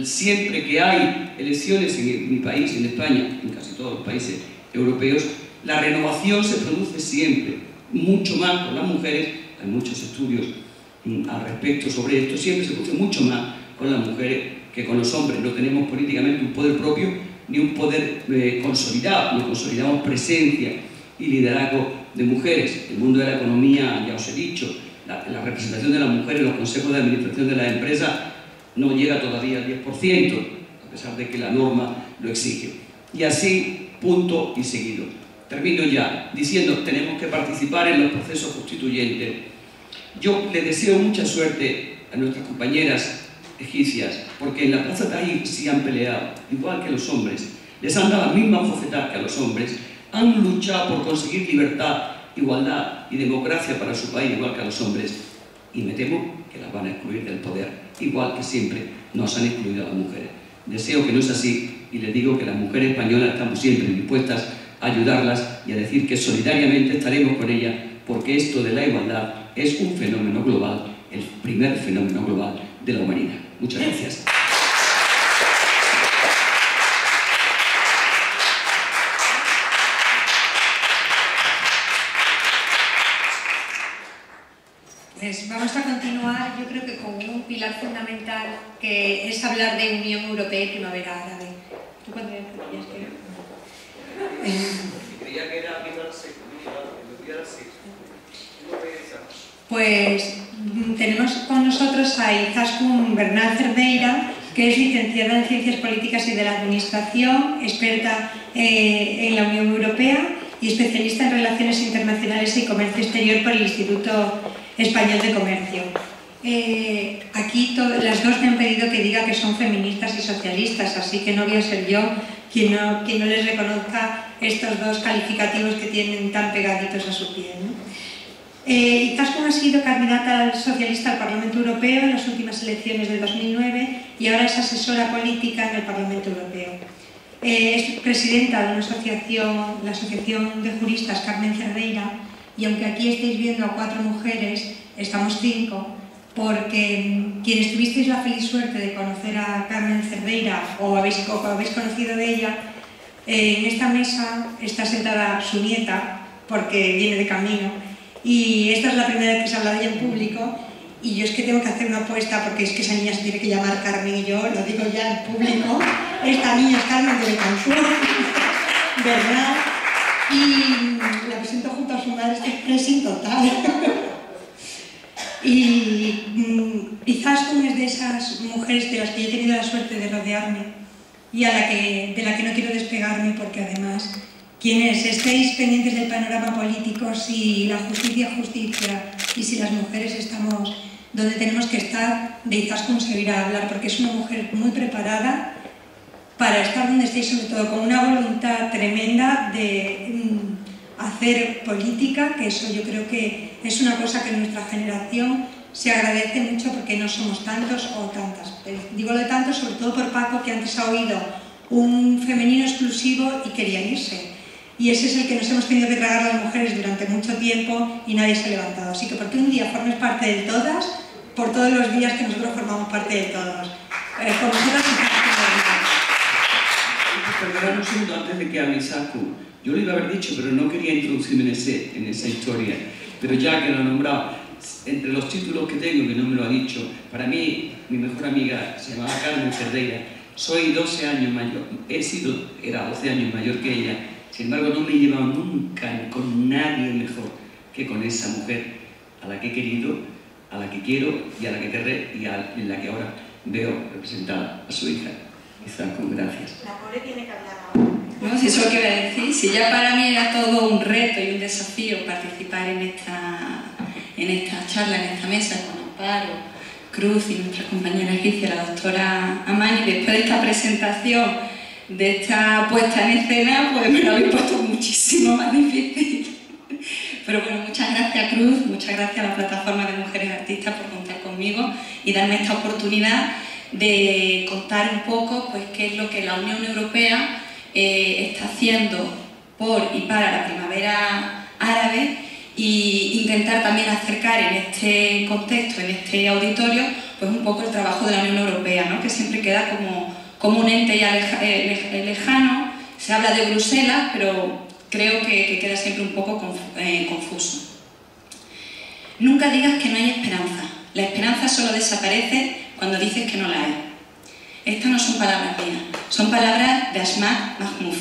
Siempre que hay elecciones en mi país, en España, en casi todos los países europeos, la renovación se produce siempre, mucho más con las mujeres. Hay muchos estudios al respecto sobre esto. Siempre se produce mucho más con las mujeres que con los hombres. No tenemos políticamente un poder propio ni un poder consolidado. No consolidamos presencia y liderazgo de mujeres. El mundo de la economía, ya os he dicho, la representación de las mujeres en los consejos de administración de las empresas no llega todavía al 10%, a pesar de que la norma lo exige. Y así, punto y seguido. Termino ya diciendo: tenemos que participar en los procesos constituyentes. Yo le deseo mucha suerte a nuestras compañeras egipcias, porque en la Plaza Tahrir sí han peleado, igual que los hombres. Les han dado las mismas bofetadas que a los hombres. Han luchado por conseguir libertad, igualdad y democracia para su país, igual que a los hombres. Y me temo que las van a excluir del poder, igual que siempre nos han excluido a las mujeres. Deseo que no es así y les digo que las mujeres españolas estamos siempre dispuestas a ayudarlas y a decir que solidariamente estaremos con ellas, porque esto de la igualdad es un fenómeno global, el primer fenómeno global de la humanidad. Muchas gracias. Pues vamos a continuar, yo creo que con un pilar fundamental que es hablar de Unión Europea y Primavera Árabe. ¿Tú cuándo decías que era? Creía que era Pues tenemos con nosotros a Izaskun Bernal Cerdeira, que es licenciada en Ciencias Políticas y de la Administración, experta en la Unión Europea y especialista en Relaciones Internacionales y Comercio Exterior por el Instituto Español de Comercio. Aquí las dos me han pedido que diga que son feministas y socialistas, así que no voy a ser yo quien no les reconozca estos dos calificativos que tienen tan pegaditos a su piel, ¿no? Izaskun ha sido candidata socialista al Parlamento Europeo en las últimas elecciones de 2009 y ahora es asesora política en el Parlamento Europeo. Es presidenta de una asociación, la Asociación de Juristas Carmen Cerdeira, y aunque aquí estáis viendo a 4 mujeres, estamos 5, porque quienes tuvisteis la feliz suerte de conocer a Carmen Cerdeira o habéis conocido de ella, en esta mesa está sentada su nieta, porque viene de camino, y esta es la primera vez que se habla de ella en público, y yo es que tengo que hacer una apuesta porque es que esa niña se tiene que llamar Carmen, y yo lo digo ya en público. Esta niña es Carmen de Betancourt, ¿verdad? Y la presento junto a su madre, este pressing total. Y Izaskun es de esas mujeres de las que yo he tenido la suerte de rodearme y de la que no quiero despegarme, porque además quienes estéis pendientes del panorama político, si la justicia es justicia y si las mujeres estamos donde tenemos que estar, de Izaskun se irá a hablar, porque es una mujer muy preparada para estar donde estéis, sobre todo con una voluntad tremenda de hacer política, que eso yo creo que es una cosa que en nuestra generación se agradece mucho porque no somos tantos o tantas. Digo lo de tantos sobre todo por Paco, que antes ha oído un femenino exclusivo y quería irse. Y ese es el que nos hemos tenido que tragar las mujeres durante mucho tiempo y nadie se ha levantado. Así que porque un día formes parte de todas, por todos los días que nosotros formamos parte de todos. Con nosotras Perdonad un segundo antes de que hable Izaskun. Yo lo iba a haber dicho, pero no quería introducirme en esa historia. Pero ya que lo he nombrado, entre los títulos que tengo, que no me lo ha dicho, para mí, mi mejor amiga se llamaba Carmen Cerdeira. Soy 12 años mayor, era 12 años mayor que ella. Sin embargo, no me he llevado nunca con nadie mejor que con esa mujer a la que he querido, a la que quiero y a la que querré y en la que ahora veo representada a su hija. Izaskun, gracias. La pobre tiene que hablar ahora. No, si eso es lo que iba a decir, si ya para mí era todo un reto y un desafío participar en esta charla, en esta mesa con Amparo, Cruz y nuestra compañera egipcia, la doctora Amani, después de esta presentación, de esta puesta en escena, pues me lo habéis puesto muchísimo más difícil. Pero bueno, muchas gracias Cruz, muchas gracias a la Plataforma de Mujeres Artistas por contar conmigo y darme esta oportunidad de contar un poco pues, qué es lo que la Unión Europea está haciendo por y para la primavera árabe e intentar también acercar en este contexto, en este auditorio, pues un poco el trabajo de la Unión Europea, ¿no? Que siempre queda como un ente ya lejano. Se habla de Bruselas, pero creo que queda siempre un poco confuso. Nunca digas que no hay esperanza. La esperanza solo desaparece cuando dices que no la hay. Estas no son palabras mías, son palabras de Asmat Mahmoud.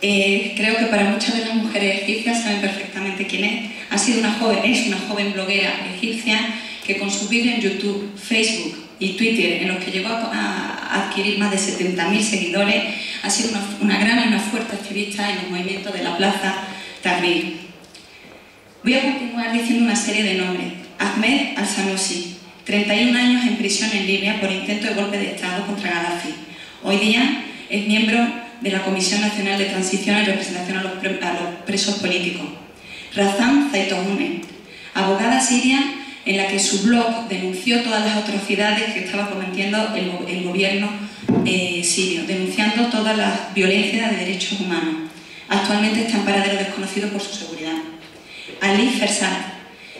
Creo que para muchas de las mujeres egipcias saben perfectamente quién es. Es una joven bloguera egipcia que con su vídeo en YouTube, Facebook y Twitter, en los que llegó a adquirir más de 70.000 seguidores, ha sido una gran y una fuerte activista en los movimientos de la Plaza Tahrir. Voy a continuar diciendo una serie de nombres. Ahmed al-Sanusi, 31 años en prisión en Libia por intento de golpe de Estado contra Gaddafi. Hoy día es miembro de la Comisión Nacional de Transición y Representación a los Presos Políticos. Razan Zaitoune, abogada siria en la que su blog denunció todas las atrocidades que estaba cometiendo el gobierno sirio, denunciando todas las violencias de derechos humanos. Actualmente está en paradero desconocido por su seguridad. Ali Fersat,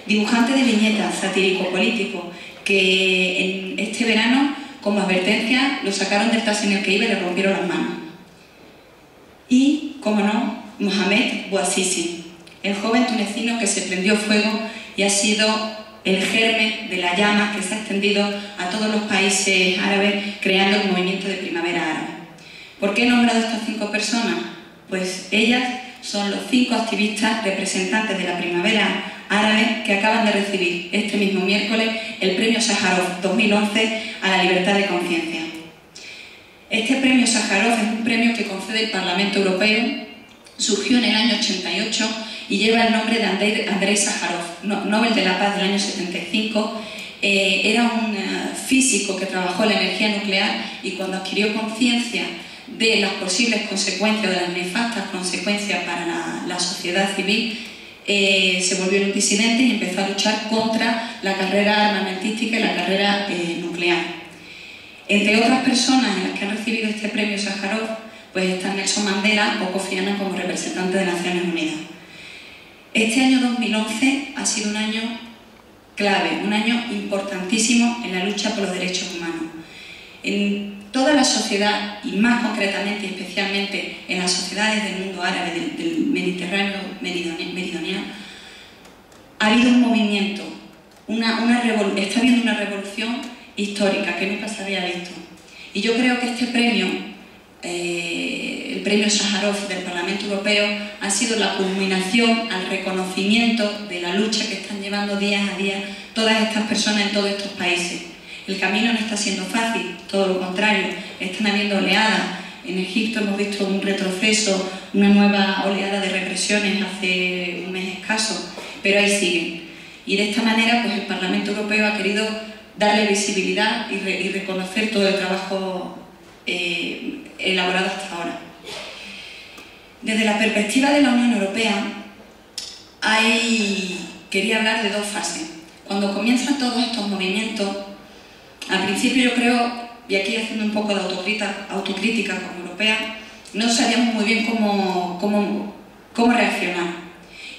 dibujante de viñetas satírico-político, que en este verano, como advertencia, lo sacaron del taxi en el que iba y le rompieron las manos. Y, como no, Mohamed Bouazizi, el joven tunecino que se prendió fuego y ha sido el germen de la llama que se ha extendido a todos los países árabes, creando el movimiento de primavera árabe. ¿Por qué he nombrado a estas 5 personas? Pues ellas son los 5 activistas representantes de la primavera árabe que acaban de recibir este mismo miércoles el Premio Sájarov 2011 a la libertad de conciencia. Este Premio Sájarov es un premio que concede el Parlamento Europeo, surgió en el año 88 y lleva el nombre de Andrei Sájarov, Nobel de la Paz del año 75. Era un físico que trabajó en la energía nuclear y cuando adquirió conciencia de las posibles consecuencias, de las nefastas consecuencias para la sociedad civil, se volvió un disidente y empezó a luchar contra la carrera armamentística y la carrera nuclear. Entre otras personas en las que han recibido este premio Sájarov, pues está Nelson Mandela o Kofi Annan como representante de Naciones Unidas. Este año 2011 ha sido un año clave, un año importantísimo en la lucha por los derechos humanos. En toda la sociedad, y más concretamente y especialmente en las sociedades del mundo árabe, del Mediterráneo meridional, ha habido un movimiento, está habiendo una revolución histórica que nunca se había visto. Y yo creo que este premio, el premio Sájarov del Parlamento Europeo, ha sido la culminación al reconocimiento de la lucha que están llevando día a día todas estas personas en todos estos países. El camino no está siendo fácil, todo lo contrario, están habiendo oleadas. En Egipto hemos visto un retroceso, una nueva oleada de represiones hace un mes escaso, pero ahí siguen. Y de esta manera pues el Parlamento Europeo ha querido darle visibilidad y reconocer todo el trabajo elaborado hasta ahora. Desde la perspectiva de la Unión Europea, quería hablar de dos fases. Cuando comienzan todos estos movimientos, al principio yo creo, y aquí haciendo un poco de autocrítica como europea, no sabíamos muy bien cómo reaccionar.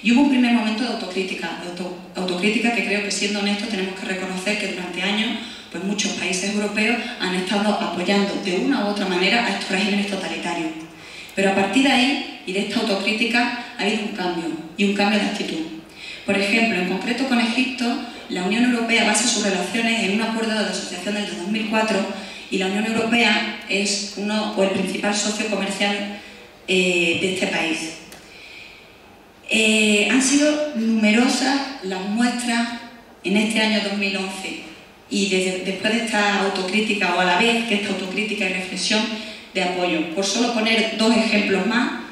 Y hubo un primer momento de autocrítica que creo que, siendo honestos, tenemos que reconocer que durante años pues muchos países europeos han estado apoyando de una u otra manera a estos regímenes totalitarios. Pero a partir de ahí y de esta autocrítica ha habido un cambio, y un cambio de actitud. Por ejemplo, en concreto con Egipto, la Unión Europea basa sus relaciones en un acuerdo de asociación del 2004, y la Unión Europea es el principal socio comercial de este país. Han sido numerosas las muestras en este año 2011, y después de esta autocrítica, o a la vez que esta autocrítica y reflexión, de apoyo. Por solo poner dos ejemplos más,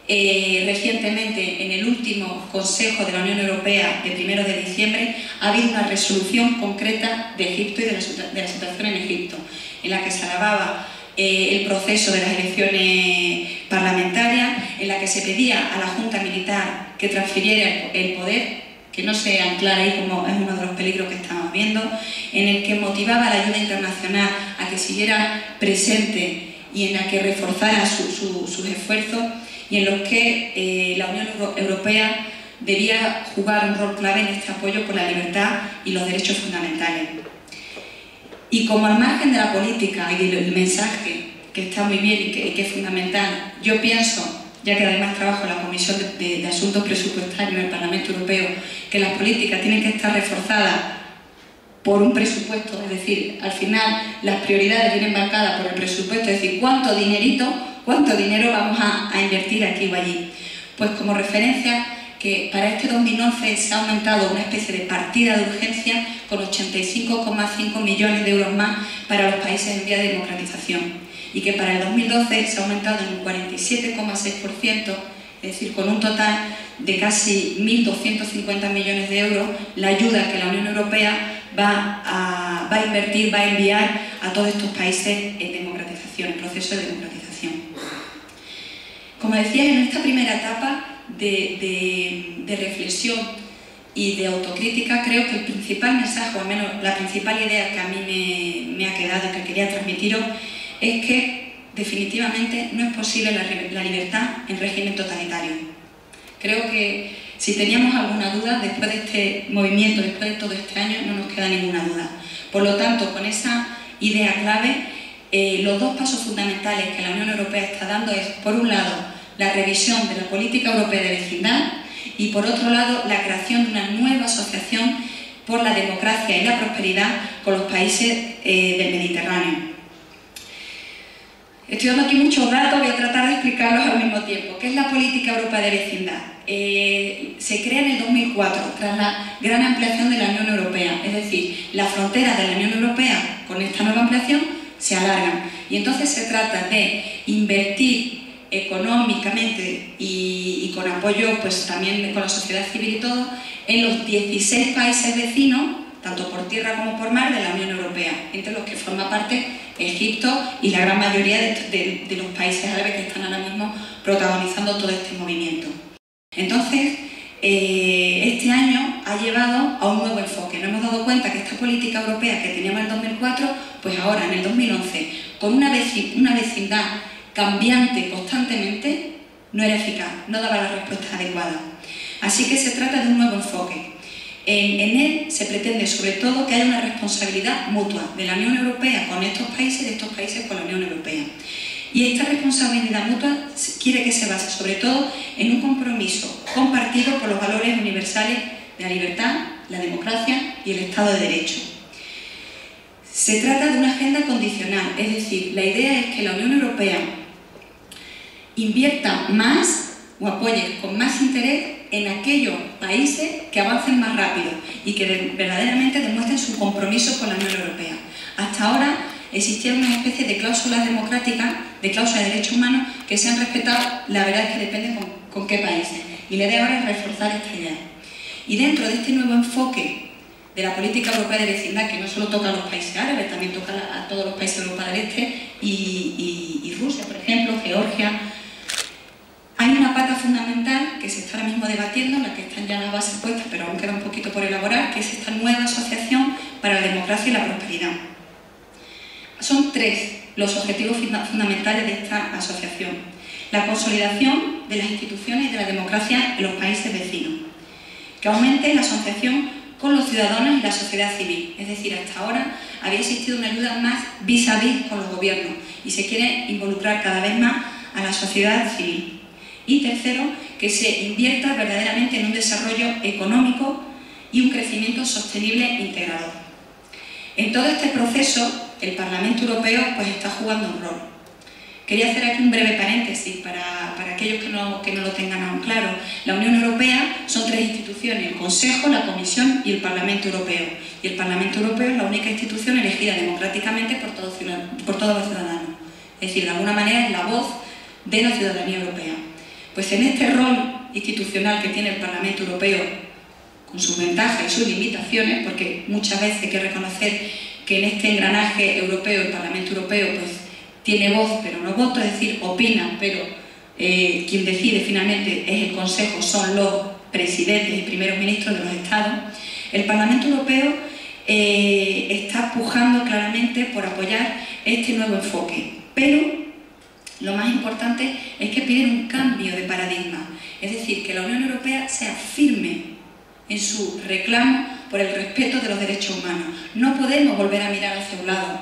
recientemente en el último Consejo de la Unión Europea de 1 de diciembre ha habido una resolución concreta de Egipto y de la situación en Egipto, en la que se alababa el proceso de las elecciones parlamentarias, en la que se pedía a la Junta Militar que transfiriera el poder, que no se anclara ahí como es uno de los peligros que estamos viendo, en el que motivaba a la ayuda internacional a que siguiera presente y en la que reforzara sus esfuerzos, y en los que la Unión Europea debía jugar un rol clave en este apoyo por la libertad y los derechos fundamentales. Y como al margen de la política y del mensaje, que está muy bien y que es fundamental, yo pienso, ya que además trabajo en la Comisión de Asuntos Presupuestarios del Parlamento Europeo, que las políticas tienen que estar reforzadas por un presupuesto, es decir, al final las prioridades vienen marcadas por el presupuesto, es decir, cuánto dinero vamos a invertir aquí o allí. Pues como referencia, que para este 2011 se ha aumentado una especie de partida de urgencia con 85,5 millones de euros más para los países en vía de democratización, y que para el 2012 se ha aumentado en un 47,6%, es decir, con un total de casi 1.250 millones de euros, la ayuda que la Unión Europea va a invertir, va a enviar a todos estos países en democratización, en proceso de democratización. Como decía, en esta primera etapa de reflexión y de autocrítica, creo que el principal mensaje, o al menos la principal idea que a mí me ha quedado y que quería transmitiros, es que definitivamente no es posible la libertad en régimen totalitario. Creo que si teníamos alguna duda, después de este movimiento, después de todo este año, no nos queda ninguna duda. Por lo tanto, con esa idea clave, los dos pasos fundamentales que la Unión Europea está dando es, por un lado, la revisión de la política europea de vecindad, y por otro lado, la creación de una nueva asociación por la democracia y la prosperidad con los países del Mediterráneo. Estoy dando aquí muchos datos, voy a tratar de explicarlos al mismo tiempo. ¿Qué es la política europea de vecindad? Se crea en el 2004, tras la gran ampliación de la Unión Europea, es decir, las fronteras de la Unión Europea con esta nueva ampliación se alargan, y entonces se trata de invertir económicamente y con apoyo pues también con la sociedad civil y todo, en los 16 países vecinos, tanto por tierra como por mar, de la Unión Europea, entre los que forma parte Egipto y la gran mayoría de los países árabes que están ahora mismo protagonizando todo este movimiento. Entonces, este año ha llevado a un nuevo enfoque. Nos hemos dado cuenta que esta política europea que teníamos en el 2004, pues ahora, en el 2011, con una vecindad cambiante constantemente, no era eficaz, no daba la respuesta adecuada. Así que se trata de un nuevo enfoque. En él se pretende sobre todo que haya una responsabilidad mutua de la Unión Europea con estos países y de estos países con la Unión Europea. Y esta responsabilidad mutua quiere que se base sobre todo en un compromiso compartido por los valores universales de la libertad, la democracia y el Estado de Derecho. Se trata de una agenda condicional, es decir, la idea es que la Unión Europea invierta más o apoye con más interés en aquellos países que avancen más rápido y que verdaderamente demuestren su compromiso con la Unión Europea. hasta ahora existía una especie de cláusulas democráticas, de cláusulas de derechos humanos que se han respetado, la verdad es que depende con qué países. Y la idea ahora es reforzar esta idea. Y dentro de este nuevo enfoque de la política europea de vecindad, que no solo toca a los países árabes, también toca a todos los países de Europa del Este y Rusia, por ejemplo, Georgia, hay una pata fundamental que se está ahora mismo debatiendo, en la que están ya las bases puestas, pero aún queda un poquito por elaborar, que es esta nueva asociación para la democracia y la prosperidad. Son 3 los objetivos fundamentales de esta asociación. La consolidación de las instituciones y de la democracia en los países vecinos. Que aumente la asociación con los ciudadanos y la sociedad civil. Es decir, hasta ahora había existido una ayuda más vis a vis con los gobiernos y se quiere involucrar cada vez más a la sociedad civil. Y tercero, que se invierta verdaderamente en un desarrollo económico y un crecimiento sostenible e integrador. En todo este proceso, el Parlamento Europeo pues, está jugando un rol. Quería hacer aquí un breve paréntesis para aquellos que no lo tengan aún claro. La Unión Europea son 3 instituciones, el Consejo, la Comisión y el Parlamento Europeo. Y el Parlamento Europeo es la única institución elegida democráticamente por todos los ciudadanos. Es decir, de alguna manera es la voz de la ciudadanía europea. Pues en este rol institucional que tiene el Parlamento Europeo, con sus ventajas y sus limitaciones, porque muchas veces hay que reconocer que en este engranaje europeo, el Parlamento Europeo, pues tiene voz pero no voto, es decir, opina, pero quien decide finalmente es el Consejo, son los presidentes y primeros ministros de los Estados. El Parlamento Europeo está pujando claramente por apoyar este nuevo enfoque, pero lo más importante es que piden un cambio de paradigma, es decir, que la Unión Europea sea firme en su reclamo por el respeto de los derechos humanos. No podemos volver a mirar hacia un lado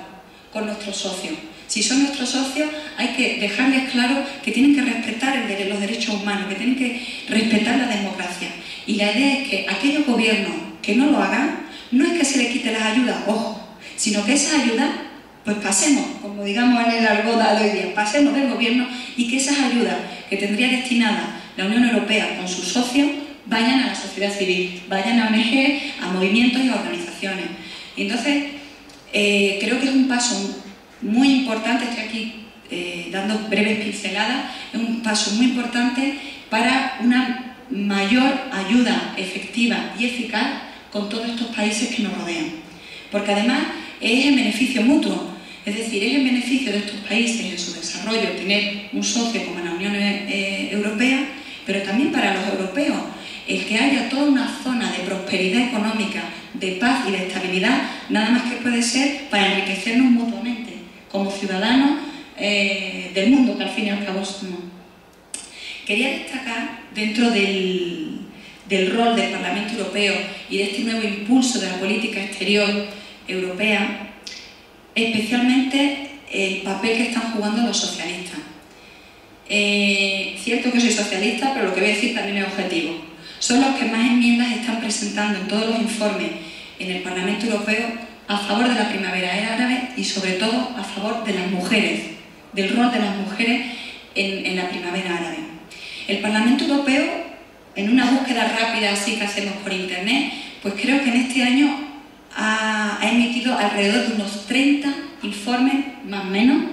con nuestros socios. Si son nuestros socios, hay que dejarles claro que tienen que respetar los derechos humanos, que tienen que respetar la democracia. Y la idea es que aquellos gobiernos que no lo hagan, no es que se les quite las ayudas, ojo, sino que esas ayudas pues pasemos, como digamos en el argot de hoy día, pasemos del gobierno y que esas ayudas que tendría destinada la Unión Europea con sus socios vayan a la sociedad civil, vayan a ONG, a movimientos y a organizaciones. Y entonces, creo que es un paso muy importante, estoy aquí dando breves pinceladas, es un paso muy importante para una mayor ayuda efectiva y eficaz con todos estos países que nos rodean. Porque además es en beneficio mutuo, es decir, es en beneficio de estos países en su desarrollo tener un socio como la Unión Europea, pero también para los europeos, el que haya toda una zona de prosperidad económica, de paz y de estabilidad, nada más que puede ser para enriquecernos mutuamente, como ciudadanos del mundo, que al fin y al cabo somos. Quería destacar, dentro del rol del Parlamento Europeo y de este nuevo impulso de la política exterior europea, especialmente el papel que están jugando los socialistas. Cierto que soy socialista, pero lo que voy a decir también es objetivo. Son los que más enmiendas están presentando en todos los informes en el Parlamento Europeo a favor de la primavera árabe y sobre todo a favor de las mujeres, del rol de las mujeres en la primavera árabe. El Parlamento Europeo, en una búsqueda rápida así que hacemos por internet, pues creo que en este año ha emitido alrededor de unos 30 informes, más o menos,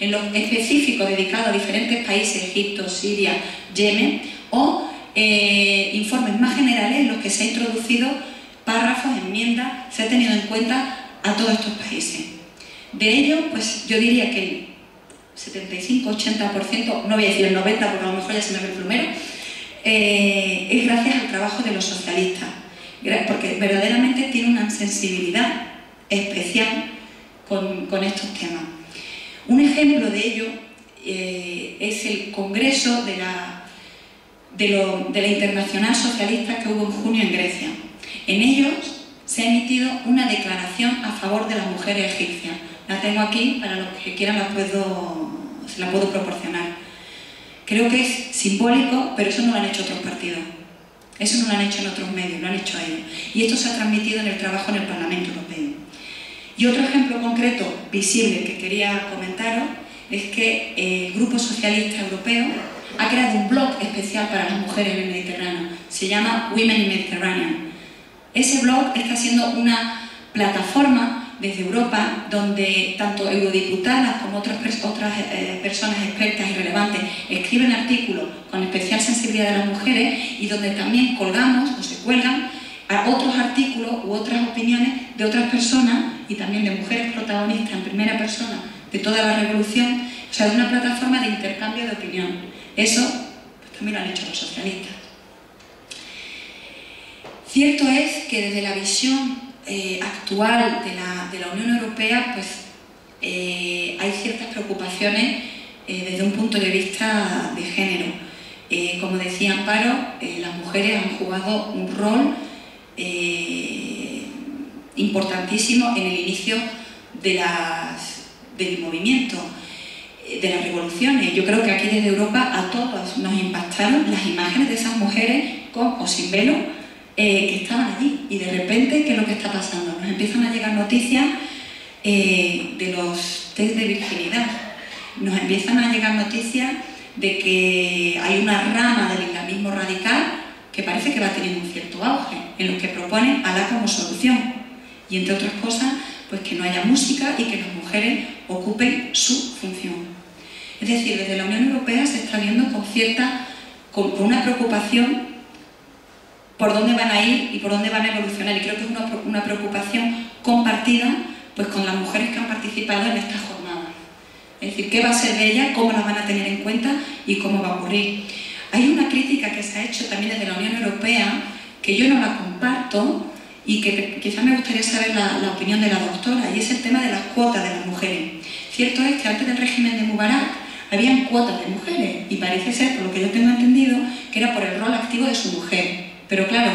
en los específicos dedicados a diferentes países, Egipto, Siria, Yemen, o informes más generales en los que se ha introducido párrafos, enmiendas, se ha tenido en cuenta a todos estos países. De ello, pues yo diría que el 75-80%, no voy a decir el 90% porque a lo mejor ya se me ve el plumero, es gracias al trabajo de los socialistas, porque verdaderamente tiene una sensibilidad especial con estos temas. Un ejemplo de ello es el congreso de la Internacional Socialista que hubo en junio en Grecia. En ellos se ha emitido una declaración a favor de las mujeres egipcias. La tengo aquí, para los que quieran se la puedo proporcionar. Creo que es simbólico, pero eso no lo han hecho otros partidos. Eso no lo han hecho en otros medios, lo han hecho ellos. Y esto se ha transmitido en el trabajo en el Parlamento Europeo. Y otro ejemplo concreto, visible, que quería comentaros, es que el Grupo Socialista Europeo ha creado un blog especial para las mujeres en el Mediterráneo. Se llama Women in Mediterranean. Ese blog está siendo una plataforma desde Europa, donde tanto eurodiputadas como otras personas expertas y relevantes escriben artículos con especial sensibilidad de las mujeres y donde también colgamos o se cuelgan a otros artículos u otras opiniones de otras personas y también de mujeres protagonistas en primera persona de toda la revolución, o sea, de una plataforma de intercambio de opinión. Eso pues, también lo han hecho los socialistas. Cierto es que desde la visión actual de la Unión Europea pues, hay ciertas preocupaciones desde un punto de vista de género. Como decía Amparo, las mujeres han jugado un rol importantísimo en el inicio del movimiento, de las revoluciones. Yo creo que aquí desde Europa a todos nos impactaron las imágenes de esas mujeres con o sin velo que estaban allí y de repente, ¿qué es lo que está pasando? Nos empiezan a llegar noticias de los test de virginidad, nos empiezan a llegar noticias de que hay una rama del islamismo radical que parece que va teniendo un cierto auge, en lo que propone Alá como solución. Y entre otras cosas, pues que no haya música y que las mujeres ocupen su función. Es decir, desde la Unión Europea se está viendo con una preocupación por dónde van a ir y por dónde van a evolucionar. Y creo que es una preocupación compartida pues, con las mujeres que han participado en estas jornadas. Es decir, qué va a ser de ellas, cómo las van a tener en cuenta y cómo va a ocurrir. Hay una crítica que se ha hecho también desde la Unión Europea, que yo no la comparto y que quizás me gustaría saber la opinión de la doctora, y es el tema de las cuotas de las mujeres. Cierto es que antes del régimen de Mubarak habían cuotas de mujeres y parece ser, por lo que yo tengo entendido, que era por el rol activo de su mujer. Pero claro,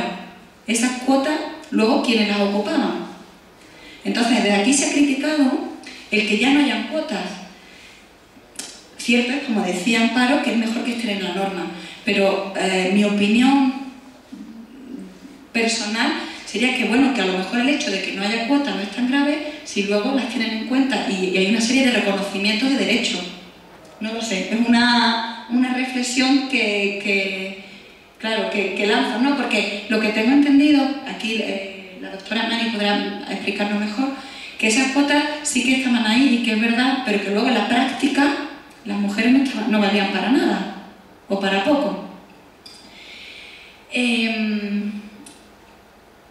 esas cuotas luego ¿quiénes las ocupaban? Entonces, desde aquí se ha criticado el que ya no hayan cuotas. Cierto es, como decía Amparo, que es mejor que estén en la norma, pero mi opinión personal sería que, bueno, que a lo mejor el hecho de que no haya cuotas no es tan grave si luego las tienen en cuenta y hay una serie de reconocimientos de derechos. No lo sé, es una reflexión que lanzo, ¿no? Porque lo que tengo entendido, aquí la doctora Mani podrá explicarlo mejor, que esas cuotas sí que estaban ahí y que es verdad, pero que luego en la práctica las mujeres no valían para nada, o para poco.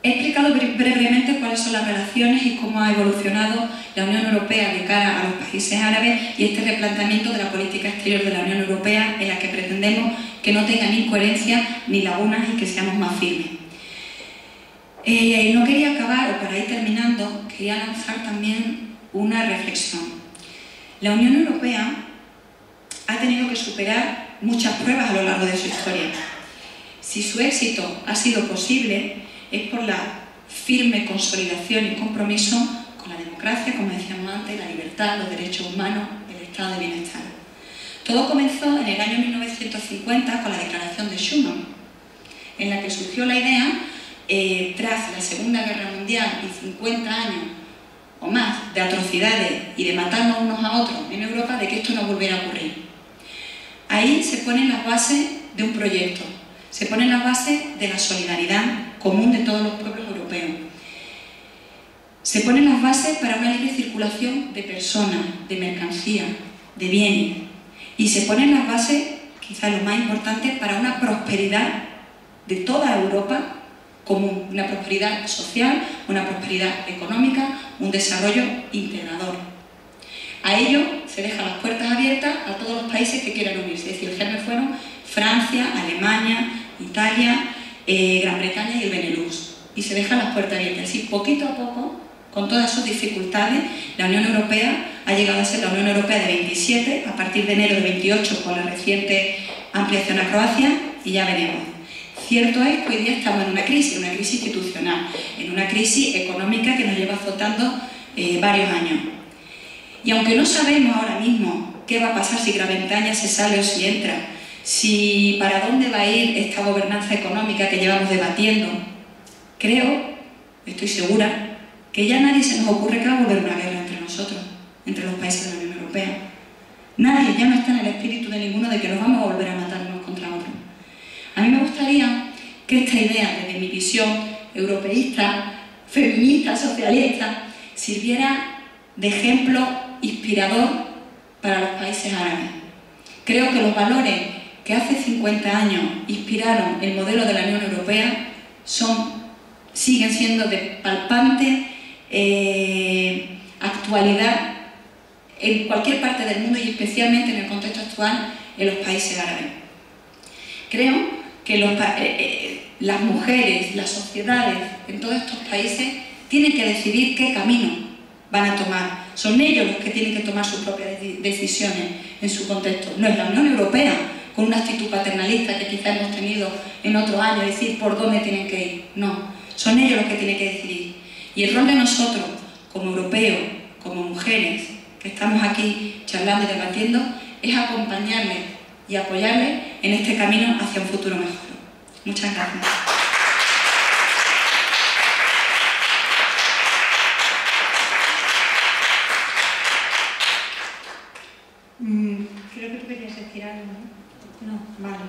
He explicado brevemente cuáles son las relaciones y cómo ha evolucionado la Unión Europea de cara a los países árabes y este replanteamiento de la política exterior de la Unión Europea en la que pretendemos que no tenga ni incoherencia ni lagunas y que seamos más firmes. No quería acabar, o para ir terminando, quería lanzar también una reflexión. La Unión Europea ha tenido que superar muchas pruebas a lo largo de su historia. Si su éxito ha sido posible, es por la firme consolidación y compromiso con la democracia, como decíamos antes, la libertad, los derechos humanos, el estado de bienestar. Todo comenzó en el año 1950 con la Declaración de Schuman, en la que surgió la idea, tras la Segunda Guerra Mundial y 50 años o más de atrocidades y de matarnos unos a otros en Europa, de que esto no volviera a ocurrir. Ahí se ponen las bases de un proyecto, se ponen las bases de la solidaridad común de todos los pueblos europeos. Se ponen las bases para una libre circulación de personas, de mercancías, de bienes. Y se ponen las bases, quizá lo más importante, para una prosperidad de toda Europa común. Una prosperidad social, una prosperidad económica, un desarrollo integrador. A ello se dejan las puertas abiertas a todos los países que quieran unirse. Es decir, el germen fueron Francia, Alemania, Italia, Gran Bretaña y el Benelux. Y se dejan las puertas abiertas. Así, poquito a poco, con todas sus dificultades, la Unión Europea ha llegado a ser la Unión Europea de 27, a partir de enero de 28, con la reciente ampliación a Croacia, y ya veremos. Cierto es que hoy día estamos en una crisis institucional, en una crisis económica que nos lleva azotando varios años. Y aunque no sabemos ahora mismo qué va a pasar si Gran Bretaña se sale o si entra, si para dónde va a ir esta gobernanza económica que llevamos debatiendo, creo, estoy segura, que ya nadie se nos ocurre que va a volver una guerra entre nosotros, entre los países de la Unión Europea. Nadie, ya no está en el espíritu de ninguno de que nos vamos a volver a matar unos contra otros. A mí me gustaría que esta idea, desde mi visión europeísta, feminista, socialista, sirviera de ejemplo inspirador para los países árabes. Creo que los valores que hace 50 años inspiraron el modelo de la Unión Europea siguen siendo de palpante actualidad en cualquier parte del mundo y especialmente en el contexto actual en los países árabes. Creo que las mujeres, las sociedades en todos estos países tienen que decidir qué camino van a tomar. Son ellos los que tienen que tomar sus propias decisiones en su contexto. No es la Unión Europea, con una actitud paternalista que quizás hemos tenido en otros años, decir por dónde tienen que ir. No, son ellos los que tienen que decidir. Y el rol de nosotros, como europeos, como mujeres, que estamos aquí charlando y debatiendo, es acompañarles y apoyarles en este camino hacia un futuro mejor. Muchas gracias. Creo que tú querías decir algo, ¿no? No, vale.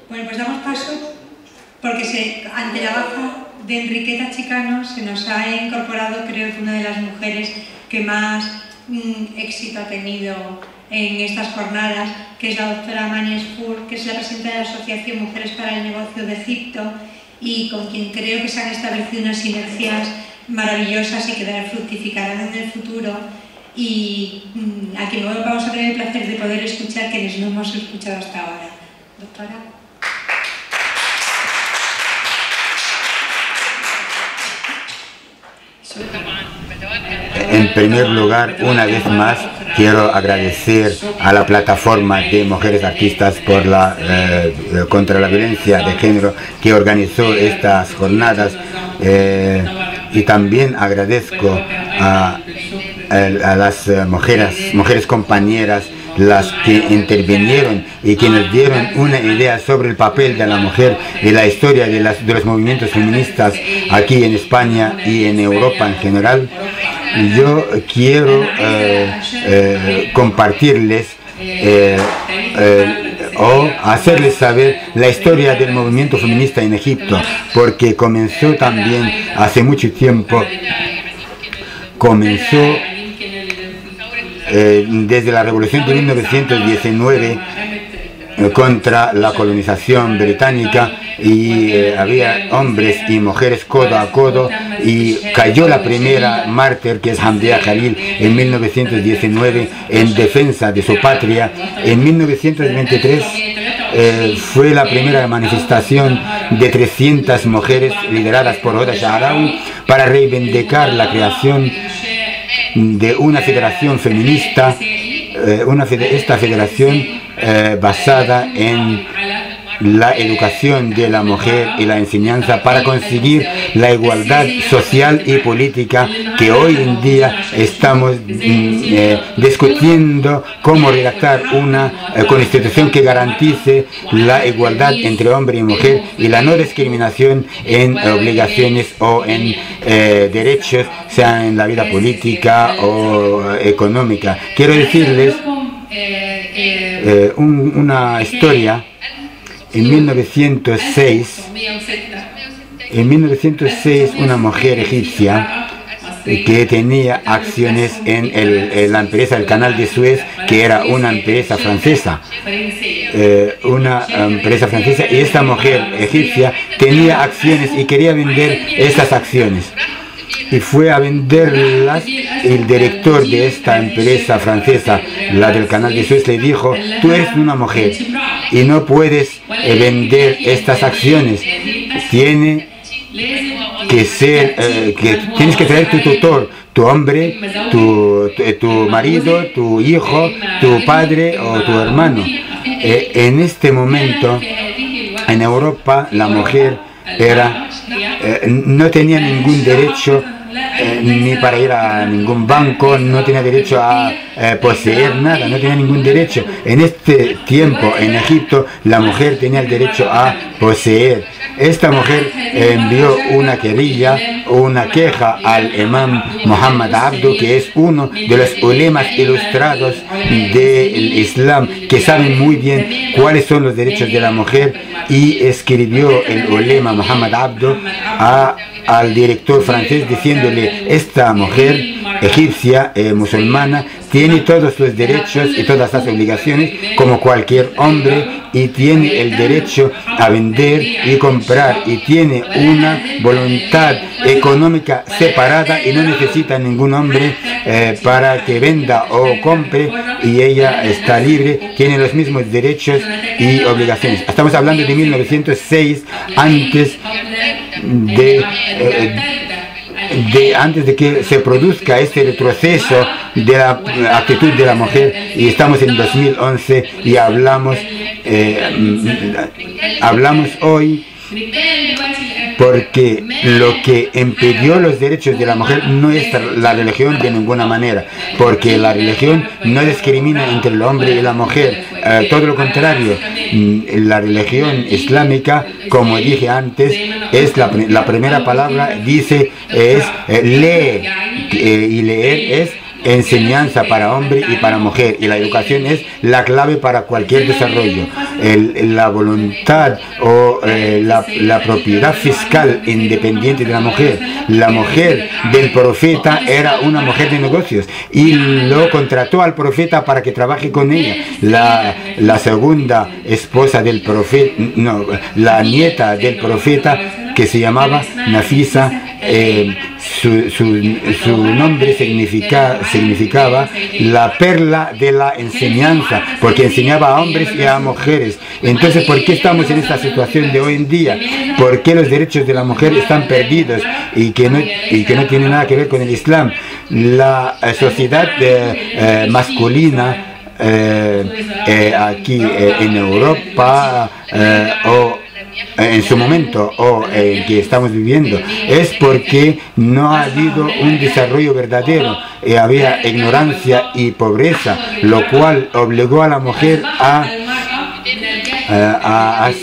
Bueno, pues damos paso porque ante la baja de Enriqueta Chicano se nos ha incorporado, creo que una de las mujeres que más éxito ha tenido en estas jornadas, que es la doctora Mani Esfur, que es la presidenta de la Asociación Mujeres para el Negocio de Egipto y con quien creo que se han establecido unas sinergias maravillosas y que fructificarán en el futuro, y a quien vamos a tener el placer de poder escuchar quienes no hemos escuchado hasta ahora. Doctora. En primer lugar, una vez más, quiero agradecer a la plataforma de mujeres artistas por contra la violencia de género que organizó estas jornadas, y también agradezco a las mujeres compañeras, las que intervinieron y que nos dieron una idea sobre el papel de la mujer y la historia de los movimientos feministas aquí en España y en Europa en general. Yo quiero compartirles o hacerles saber la historia del movimiento feminista en Egipto, porque comenzó también hace mucho tiempo, comenzó desde la revolución de 1919 contra la colonización británica, y había hombres y mujeres codo a codo, y cayó la primera mártir, que es Hamdia Jalil, en 1919 en defensa de su patria. En 1923 fue la primera manifestación de 300 mujeres lideradas por Hoda Sha'arawi para reivindicar la creación de una federación feminista, esta federación basada en la educación de la mujer y la enseñanza para conseguir la igualdad social y política que hoy en día estamos discutiendo cómo redactar una constitución que garantice la igualdad entre hombre y mujer y la no discriminación en obligaciones o en derechos, sea en la vida política o económica. Quiero decirles una historia. En 1906, una mujer egipcia que tenía acciones en la empresa del Canal de Suez, que era una empresa francesa, y esta mujer egipcia tenía acciones y quería vender estas acciones. Y fue a venderlas. El director de esta empresa francesa, la del Canal de Suez, le dijo: tú eres una mujer y no puedes vender estas acciones. Tienes que traer tu tutor, tu hombre, tu marido, tu hijo, tu padre o tu hermano. En este momento, en Europa, la mujer no tenía ningún derecho ni para ir a ningún banco, no tenía derecho a poseer nada, no tenía ningún derecho. En este tiempo, en Egipto, la mujer tenía el derecho a poseer. Esta mujer envió una querella, una queja al imam Muhammad Abdu, que es uno de los ulemas ilustrados del Islam, que saben muy bien cuáles son los derechos de la mujer, y escribió el ulema Muhammad Abdu al director francés diciéndole: esta mujer egipcia, musulmana, tiene todos los derechos y todas las obligaciones como cualquier hombre, y tiene el derecho a vender y comprar, y tiene una voluntad económica separada y no necesita ningún hombre para que venda o compre, y ella está libre, tiene los mismos derechos y obligaciones. Estamos hablando de 1906, antes de que se produzca este retroceso de la actitud de la mujer, y estamos en 2011 y hablamos hoy porque lo que impidió los derechos de la mujer no es la religión de ninguna manera, porque la religión no discrimina entre el hombre y la mujer, todo lo contrario. La religión islámica, como dije antes, es la primera palabra, dice, es leer, y leer es enseñanza para hombre y para mujer, y la educación es la clave para cualquier desarrollo. La voluntad o la propiedad fiscal independiente de la mujer del profeta era una mujer de negocios, y lo contrató al profeta para que trabaje con ella. La segunda esposa del profeta, no, la nieta del profeta, que se llamaba Nafisa, su nombre significaba la perla de la enseñanza, porque enseñaba a hombres y a mujeres. Entonces, ¿por qué estamos en esta situación de hoy en día? ¿Por qué los derechos de la mujer están perdidos y que no tiene nada que ver con el Islam? La sociedad masculina aquí en Europa o en su momento o el que estamos viviendo, es porque no ha habido un desarrollo verdadero, había ignorancia y pobreza, lo cual obligó a la mujer a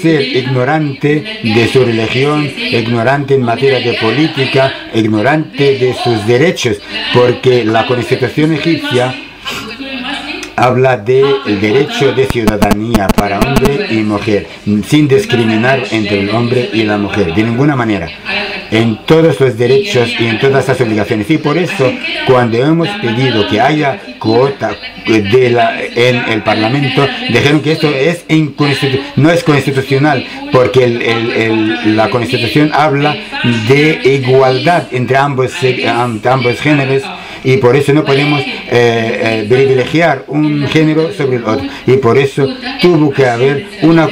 ser ignorante de su religión, ignorante en materia de política, ignorante de sus derechos, porque la Constitución egipcia habla del derecho de ciudadanía para hombre y mujer, sin discriminar entre el hombre y la mujer, de ninguna manera, en todos los derechos y en todas las obligaciones. Y por eso, cuando hemos pedido que haya cuota en el Parlamento, dijeron que esto es no es constitucional, porque la Constitución habla de igualdad entre ambos géneros, y por eso no podemos privilegiar un género sobre el otro, y por eso tuvo que haber una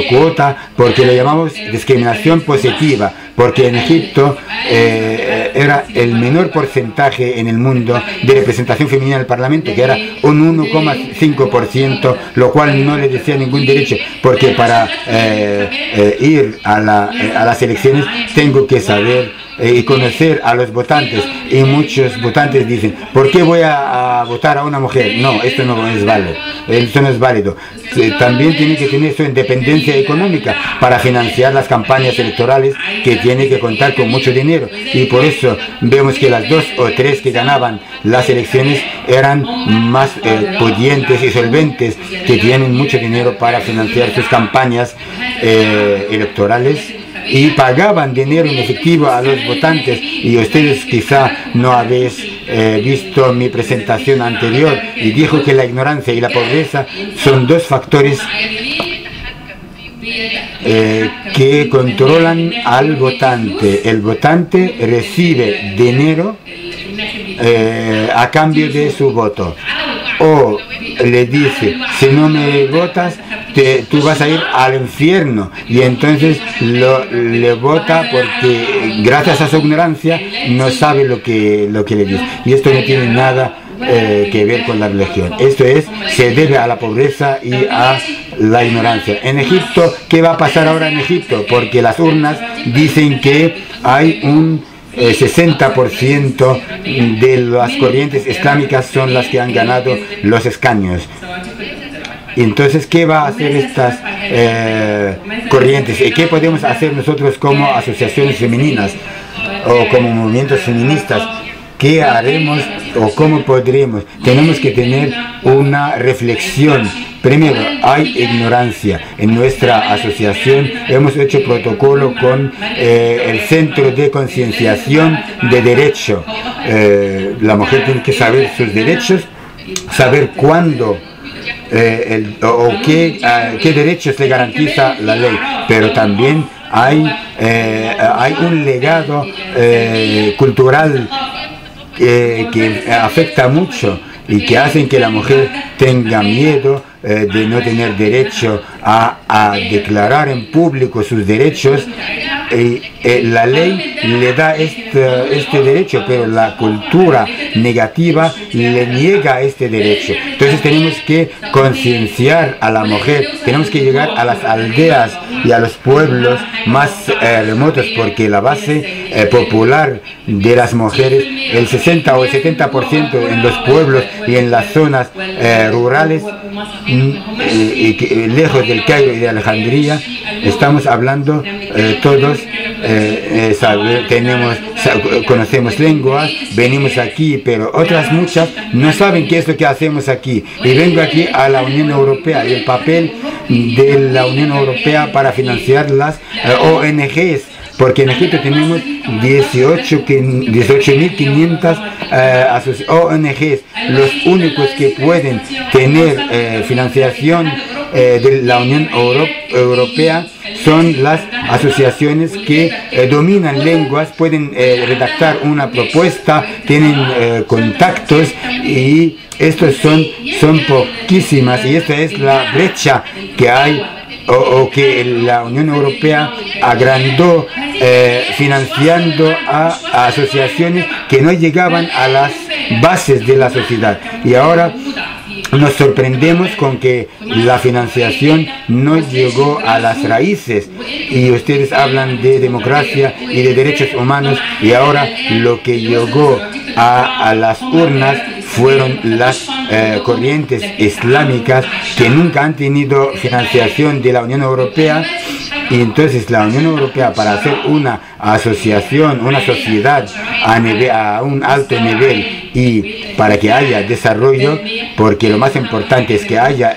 cuota, porque lo llamamos discriminación positiva, porque en Egipto era el menor porcentaje en el mundo de representación femenina en el Parlamento, que era un 1,5%, lo cual no le decía ningún derecho, porque para ir a las elecciones tengo que saber y conocer a los votantes, y muchos votantes dicen: ¿por qué voy a votar a una mujer? No, esto no es válido, esto no es válido. También tiene que tener su independencia económica para financiar las campañas electorales, que tiene que contar con mucho dinero, y por eso vemos que las 2 o 3 que ganaban las elecciones eran más pudientes y solventes, que tienen mucho dinero para financiar sus campañas electorales, y pagaban dinero en efectivo a los votantes. Y ustedes quizá no habéis visto mi presentación anterior, y dijo que la ignorancia y la pobreza son dos factores que controlan al votante. El votante recibe dinero a cambio de su voto, o le dice: si no me votas, tú vas a ir al infierno, y entonces le vota porque gracias a su ignorancia no sabe lo que le dice, y esto no tiene nada que ver con la religión. Esto se debe a la pobreza y a la ignorancia. En Egipto, ¿qué va a pasar ahora en Egipto? Porque las urnas dicen que hay 60% de las corrientes islámicas son las que han ganado los escaños. Entonces, ¿qué va a hacer estas corrientes? ¿Y qué podemos hacer nosotros como asociaciones femeninas o como movimientos feministas? ¿Qué haremos o cómo podremos? Tenemos que tener una reflexión. Primero, hay ignorancia. En nuestra asociación hemos hecho protocolo con el Centro de Concienciación de Derecho. La mujer tiene que saber sus derechos, saber cuándo qué derechos le garantiza la ley, pero también hay un legado cultural que afecta mucho y que hacen que la mujer tenga miedo de no tener derecho a declarar en público sus derechos. La ley le da este derecho, pero la cultura negativa le niega este derecho. Entonces tenemos que concienciar a la mujer, tenemos que llegar a las aldeas y a los pueblos más remotos, porque la base popular de las mujeres, el 60 o el 70% en los pueblos y en las zonas rurales, lejos del Cairo y de Alejandría, estamos hablando todos, conocemos lenguas, venimos aquí, pero otras muchas no saben qué es lo que hacemos aquí. Y vengo aquí a la Unión Europea y el papel de la Unión Europea para financiar las ONGs, porque en Egipto tenemos 18.500 ONGs. Los únicos que pueden tener financiación de la Unión Europea son las asociaciones que dominan lenguas, pueden redactar una propuesta, tienen contactos, y estos son poquísimas, y esta es la brecha que hay o que la Unión Europea agrandó financiando a asociaciones que no llegaban a las bases de la sociedad. Y ahora nos sorprendemos con que la financiación no llegó a las raíces, y ustedes hablan de democracia y de derechos humanos, y ahora lo que llegó a las urnas fueron las corrientes islámicas que nunca han tenido financiación de la Unión Europea. Y entonces la Unión Europea, para hacer una asociación, una sociedad a un alto nivel y para que haya desarrollo, porque lo más importante es que haya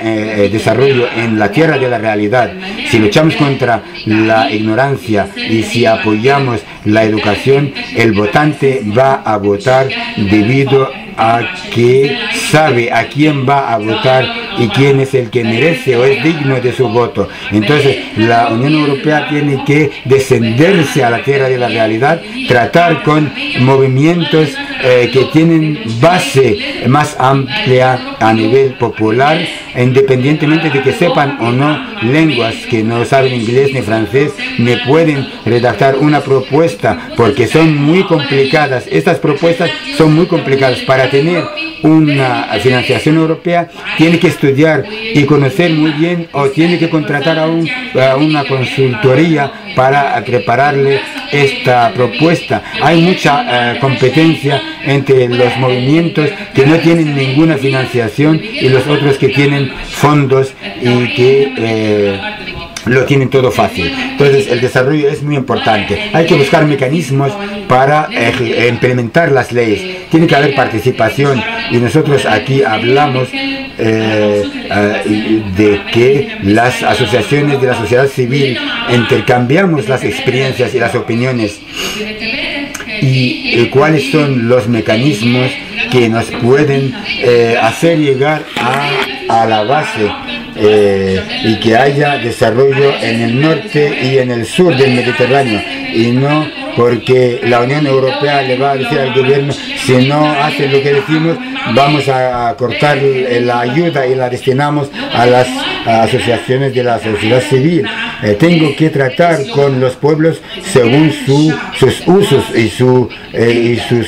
desarrollo en la tierra de la realidad. Si luchamos contra la ignorancia y si apoyamos la educación, el votante va a votar debido a que sabe a quién va a votar y quién es el que merece o es digno de su voto. Entonces la Unión Europea tiene que descenderse a la tierra de la realidad, tratar con movimientos que tienen base más amplia a nivel popular, independientemente de que sepan o no lenguas, que no saben inglés ni francés, ni pueden redactar una propuesta porque son muy complicadas. Estas propuestas son muy complicadas. Para tener una financiación europea tiene que estudiar y conocer muy bien, o tiene que contratar a una consultoría para prepararle esta propuesta. Hay mucha competencia entre los movimientos que no tienen ninguna financiación y los otros que tienen fondos y que lo tienen todo fácil. Entonces el desarrollo es muy importante. Hay que buscar mecanismos para implementar las leyes. Tiene que haber participación, y nosotros aquí hablamos de que las asociaciones de la sociedad civil intercambiamos las experiencias y las opiniones, y cuáles son los mecanismos que nos pueden hacer llegar a la base y que haya desarrollo en el norte y en el sur del Mediterráneo, y no porque la Unión Europea le va a decir al gobierno: si no hace lo que decimos, vamos a cortar la ayuda y la destinamos a las asociaciones de la sociedad civil. tengo que tratar con los pueblos según sus usos y sus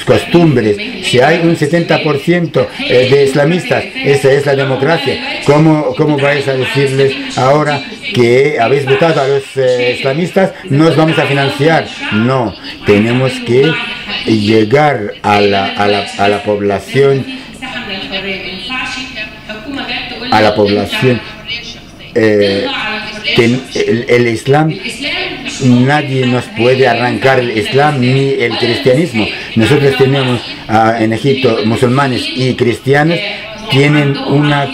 costumbres. Si hay un 70% de islamistas, esa es la democracia. ¿Cómo vais a decirles ahora que habéis votado a los islamistas, no os vamos a financiar? No, tenemos que llegar a la población, el Islam. Nadie nos puede arrancar el Islam ni el cristianismo. Nosotros tenemos en Egipto musulmanes y cristianos, tienen una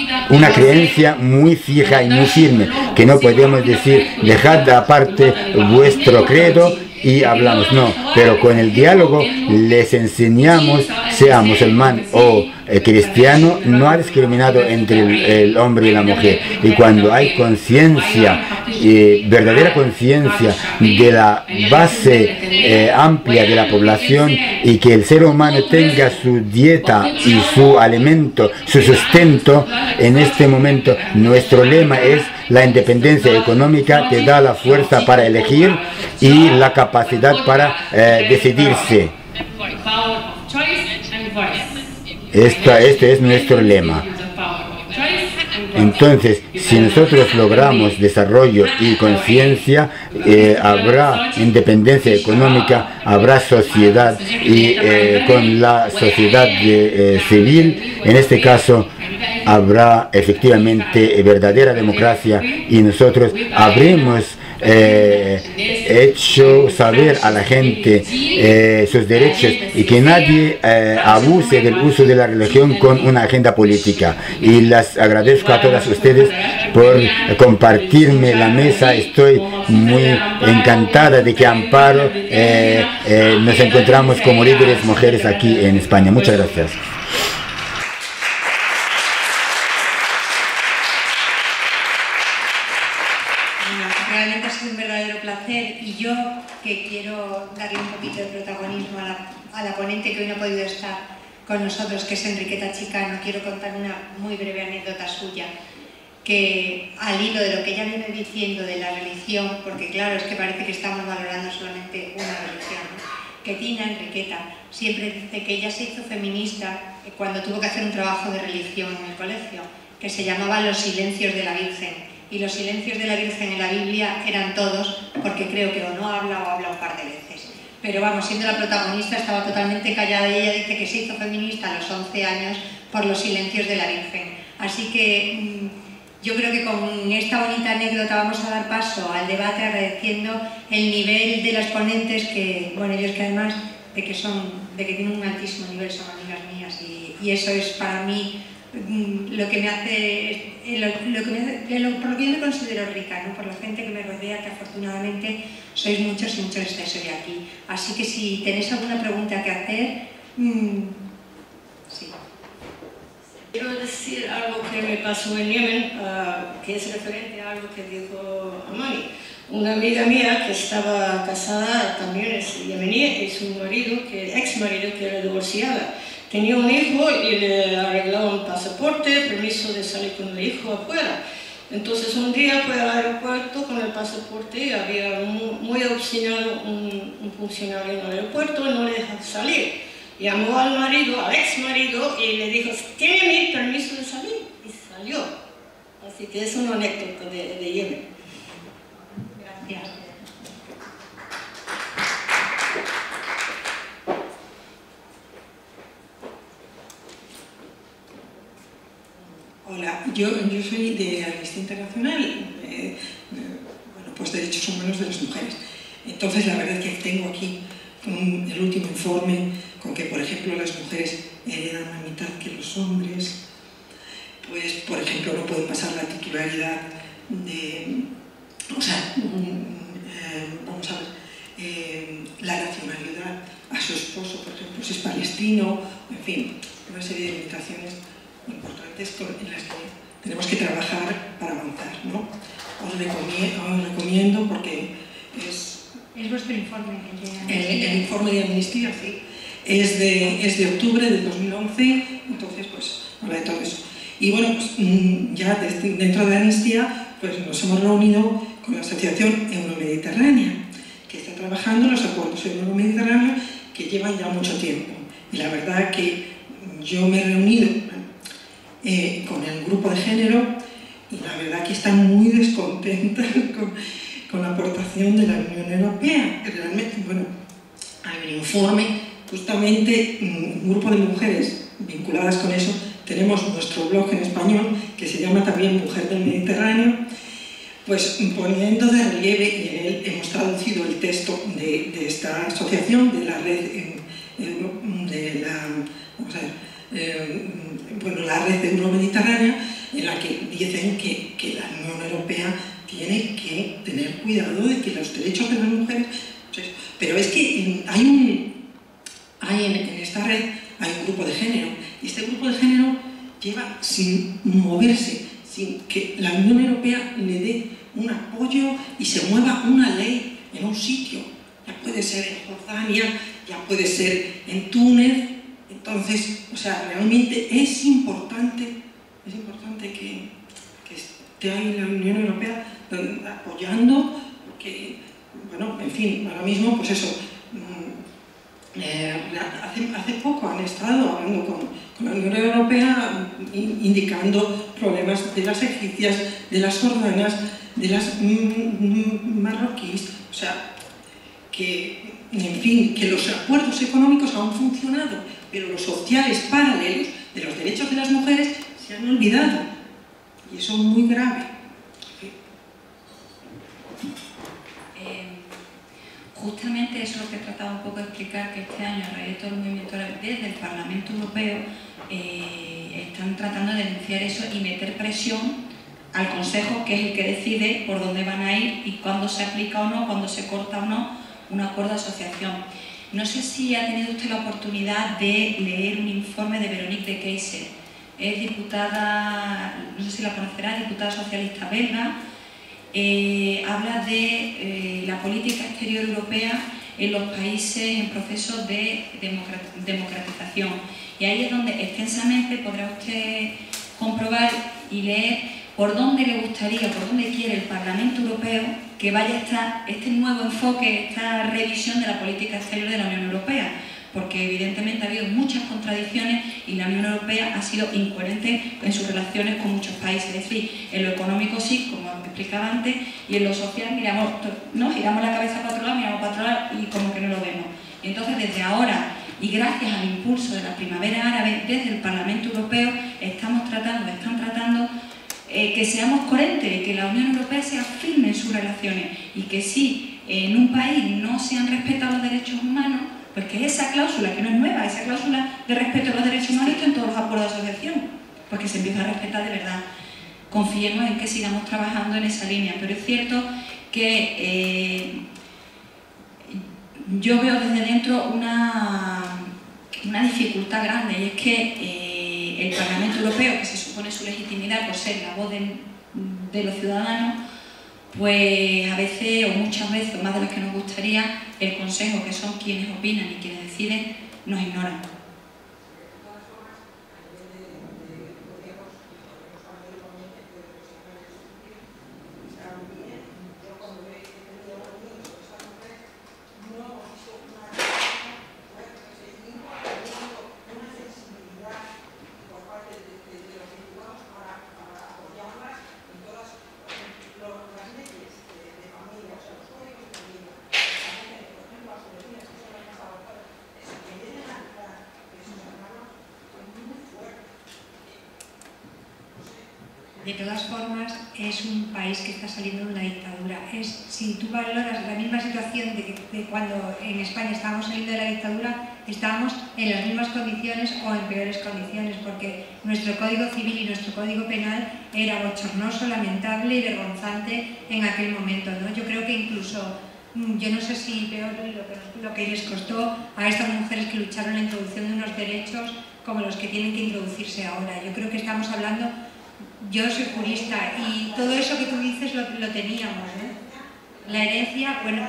creencia muy fija y muy firme, que no podemos decir dejad aparte vuestro credo y hablamos, no, pero con el diálogo les enseñamos, sea musulmán o cristiano, no ha discriminado entre el hombre y la mujer. Y cuando hay conciencia, verdadera conciencia de la base amplia de la población, y que el ser humano tenga su dieta y su alimento, su sustento, en este momento nuestro lema es la independencia económica, que da la fuerza para elegir y la capacidad para decidirse. Este es nuestro lema. Entonces, si nosotros logramos desarrollo y conciencia, habrá independencia económica, habrá sociedad, y con la sociedad civil, en este caso, habrá efectivamente verdadera democracia, y nosotros habremos hecho saber a la gente sus derechos, y que nadie abuse del uso de la religión con una agenda política. Y las agradezco a todas ustedes por compartirme la mesa. Estoy muy encantada de que Amparo nos encontramos como líderes mujeres aquí en España. Muchas gracias. Realmente ha sido un verdadero placer, y yo que quiero darle un poquito de protagonismo a la ponente que hoy no ha podido estar con nosotros, que es Enriqueta Chicano, quiero contar una muy breve anécdota suya, que al hilo de lo que ella viene diciendo de la religión, porque claro, es que parece que estamos valorando solamente una religión, ¿no? Que Tina, Enriqueta, siempre dice que ella se hizo feminista cuando tuvo que hacer un trabajo de religión en el colegio, que se llamaba Los silencios de la Virgen. Y los silencios de la Virgen en la Biblia eran todos, porque creo que o no habla o habla un par de veces. Pero vamos, siendo la protagonista, estaba totalmente callada, y ella dice que se hizo feminista a los 11 años por los silencios de la Virgen. Así que yo creo que con esta bonita anécdota vamos a dar paso al debate, agradeciendo el nivel de las ponentes, que, bueno, ellos que además de que tienen un altísimo nivel, son amigas mías, y eso es para mí lo que me hace, por lo que yo me considero rica, ¿no? Por la gente que me rodea, que afortunadamente sois muchos y muchos estáis hoy aquí. Así que si tenéis alguna pregunta que hacer, sí. Quiero decir algo que me pasó en Yemen, que es referente a algo que dijo Amani. Una amiga mía que estaba casada, también es yemení, y su marido, ex marido, que era divorciada. Tenía un hijo y le arreglaron pasaporte, permiso de salir con el hijo afuera. Entonces un día fue al aeropuerto con el pasaporte, y había muy obstinado un funcionario en el aeropuerto y no le dejó salir. Llamó al marido, al ex marido, y le dijo, ¿tiene mi permiso de salir? Y salió. Así que es una anécdota de Yemen. Gracias. Hola, yo soy de Amnistía Internacional, bueno, pues derechos humanos de las mujeres. Entonces la verdad es que tengo aquí el último informe con que, por ejemplo, las mujeres heredan la mitad que los hombres, pues, por ejemplo, no pueden pasar la titularidad de, o sea, vamos a ver, la nacionalidad a su esposo, por ejemplo, si es palestino, en fin, una serie de limitaciones importantes en las que tenemos que trabajar para avanzar, ¿no? Os recomiendo porque es vuestro informe. El informe de Amnistía, sí, es de octubre de 2011, entonces pues habla de todo eso. Y bueno, pues ya dentro de Amnistía pues nos hemos reunido con la Asociación Euromediterránea, que está trabajando en los acuerdos euromediterráneos que llevan ya mucho tiempo. Y la verdad que yo me he reunido con el grupo de género y la verdad que están muy descontentas con la aportación de la Unión Europea. Realmente, bueno, hay un informe, justamente un grupo de mujeres vinculadas con eso. Tenemos nuestro blog en español, que se llama también Mujer del Mediterráneo, pues poniendo de relieve, y en él hemos traducido el texto de esta asociación, de la red, la red euromediterránea, en la que dicen que la Unión Europea tiene que tener cuidado de que los derechos de las mujeres... Pero es que en esta red hay un grupo de género, y este grupo de género lleva sin moverse, sin que la Unión Europea le dé un apoyo y se mueva una ley en un sitio. Ya puede ser en Jordania, ya puede ser en Túnez. Entonces, o sea, realmente es importante que esté ahí la Unión Europea apoyando, porque, bueno, en fin, ahora mismo, pues eso, hace poco han estado hablando con la Unión Europea, indicando problemas de las egipcias, de las jordanas, de las marroquíes, o sea, que, en fin, que los acuerdos económicos han funcionado, pero los sociales paralelos de los derechos de las mujeres se han olvidado, y eso es muy grave. Justamente eso es lo que he tratado un poco de explicar, que este año a raíz de todo el movimiento desde el Parlamento Europeo están tratando de denunciar eso y meter presión al Consejo, que es el que decide por dónde van a ir y cuándo se aplica o no, cuándo se corta o no un acuerdo de asociación. No sé si ha tenido usted la oportunidad de leer un informe de Veronique de Keyser. Es diputada, no sé si la conocerá, diputada socialista belga. Habla de la política exterior europea en los países en proceso de democratización. Y ahí es donde extensamente podrá usted comprobar y leer por dónde le gustaría, por dónde quiere el Parlamento Europeo que vaya este nuevo enfoque, esta revisión de la política exterior de la Unión Europea. Porque evidentemente ha habido muchas contradicciones y la Unión Europea ha sido incoherente en sus relaciones con muchos países. Es decir, en lo económico sí, como explicaba antes, y en lo social giramos la cabeza para otro lado, miramos para otro lado y como que no lo vemos. Y entonces desde ahora, y gracias al impulso de la primavera árabe, desde el Parlamento Europeo están tratando que seamos coherentes y que la Unión Europea sea firme en sus relaciones y que si en un país no se han respetado los derechos humanos, pues que esa cláusula, que no es nueva, esa cláusula de respeto a los derechos humanos está en todos los acuerdos de asociación, pues que se empiece a respetar de verdad. Confiemos en que sigamos trabajando en esa línea, pero es cierto que yo veo desde dentro una dificultad grande, y es que el Parlamento Europeo, que se supone su legitimidad por ser la voz de los ciudadanos, pues a veces, o muchas veces, o más de las que nos gustaría, el Consejo, que son quienes opinan y quienes deciden, nos ignoran. De todas formas, es un país que está saliendo de una dictadura. Si tú valoras la misma situación de cuando en España estábamos saliendo de la dictadura, estábamos en las mismas condiciones o en peores condiciones, porque nuestro Código Civil y nuestro Código Penal era bochornoso, lamentable y vergonzante en aquel momento, ¿no? Yo creo que incluso, yo no sé si peor lo que les costó a estas mujeres que lucharon la introducción de unos derechos como los que tienen que introducirse ahora. Yo creo que estamos hablando... Yo soy jurista y todo eso que tú dices lo teníamos, ¿no? La herencia, bueno...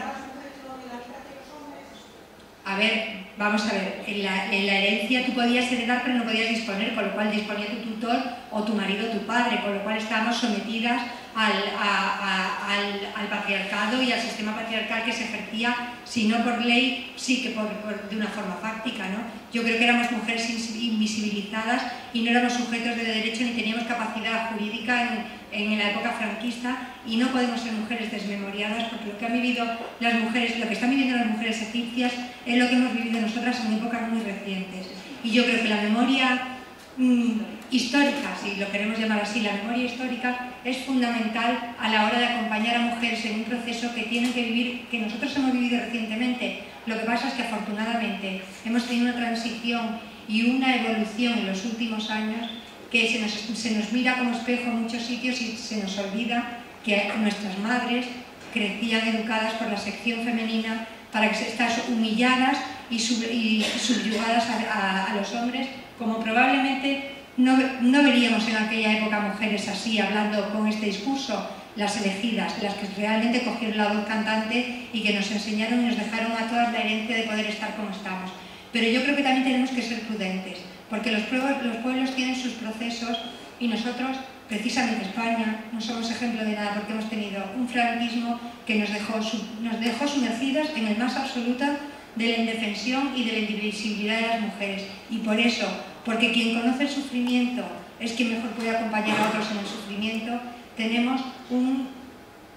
A ver, vamos a ver, en la herencia tú podías heredar pero no podías disponer, con lo cual disponía tu tutor o tu marido o tu padre, con lo cual estábamos sometidas al patriarcado y al sistema patriarcal que se ejercía, si no por ley, sí que de una forma fáctica, ¿no? Yo creo que éramos mujeres invisibilizadas y no éramos sujetos de derecho ni teníamos capacidad jurídica en la época franquista, y no podemos ser mujeres desmemoriadas, porque lo que han vivido las mujeres, lo que están viviendo las mujeres egipcias es lo que hemos vivido nosotras en épocas muy recientes. Y yo creo que la memoria histórica, si lo queremos llamar así, la memoria histórica es fundamental a la hora de acompañar a mujeres en un proceso que tienen que vivir, que nosotros hemos vivido recientemente. Lo que pasa es que afortunadamente hemos tenido una transición y una evolución en los últimos años que se nos mira como espejo en muchos sitios y se nos olvida que nuestras madres crecían educadas por la sección femenina para que estén humilladas y subyugadas a los hombres, como probablemente no veríamos en aquella época mujeres así, hablando con este discurso, las elegidas, las que realmente cogieron la voz cantante y que nos enseñaron y nos dejaron a todas la herencia de poder estar como estamos. Pero yo creo que también tenemos que ser prudentes, porque los pueblos tienen sus procesos y nosotros, precisamente España, no somos ejemplo de nada, porque hemos tenido un franquismo que nos dejó sumergidas en el más absoluto de la indefensión y de la invisibilidad de las mujeres. Y por eso, porque quien conoce el sufrimiento es quien mejor puede acompañar a otros en el sufrimiento, tenemos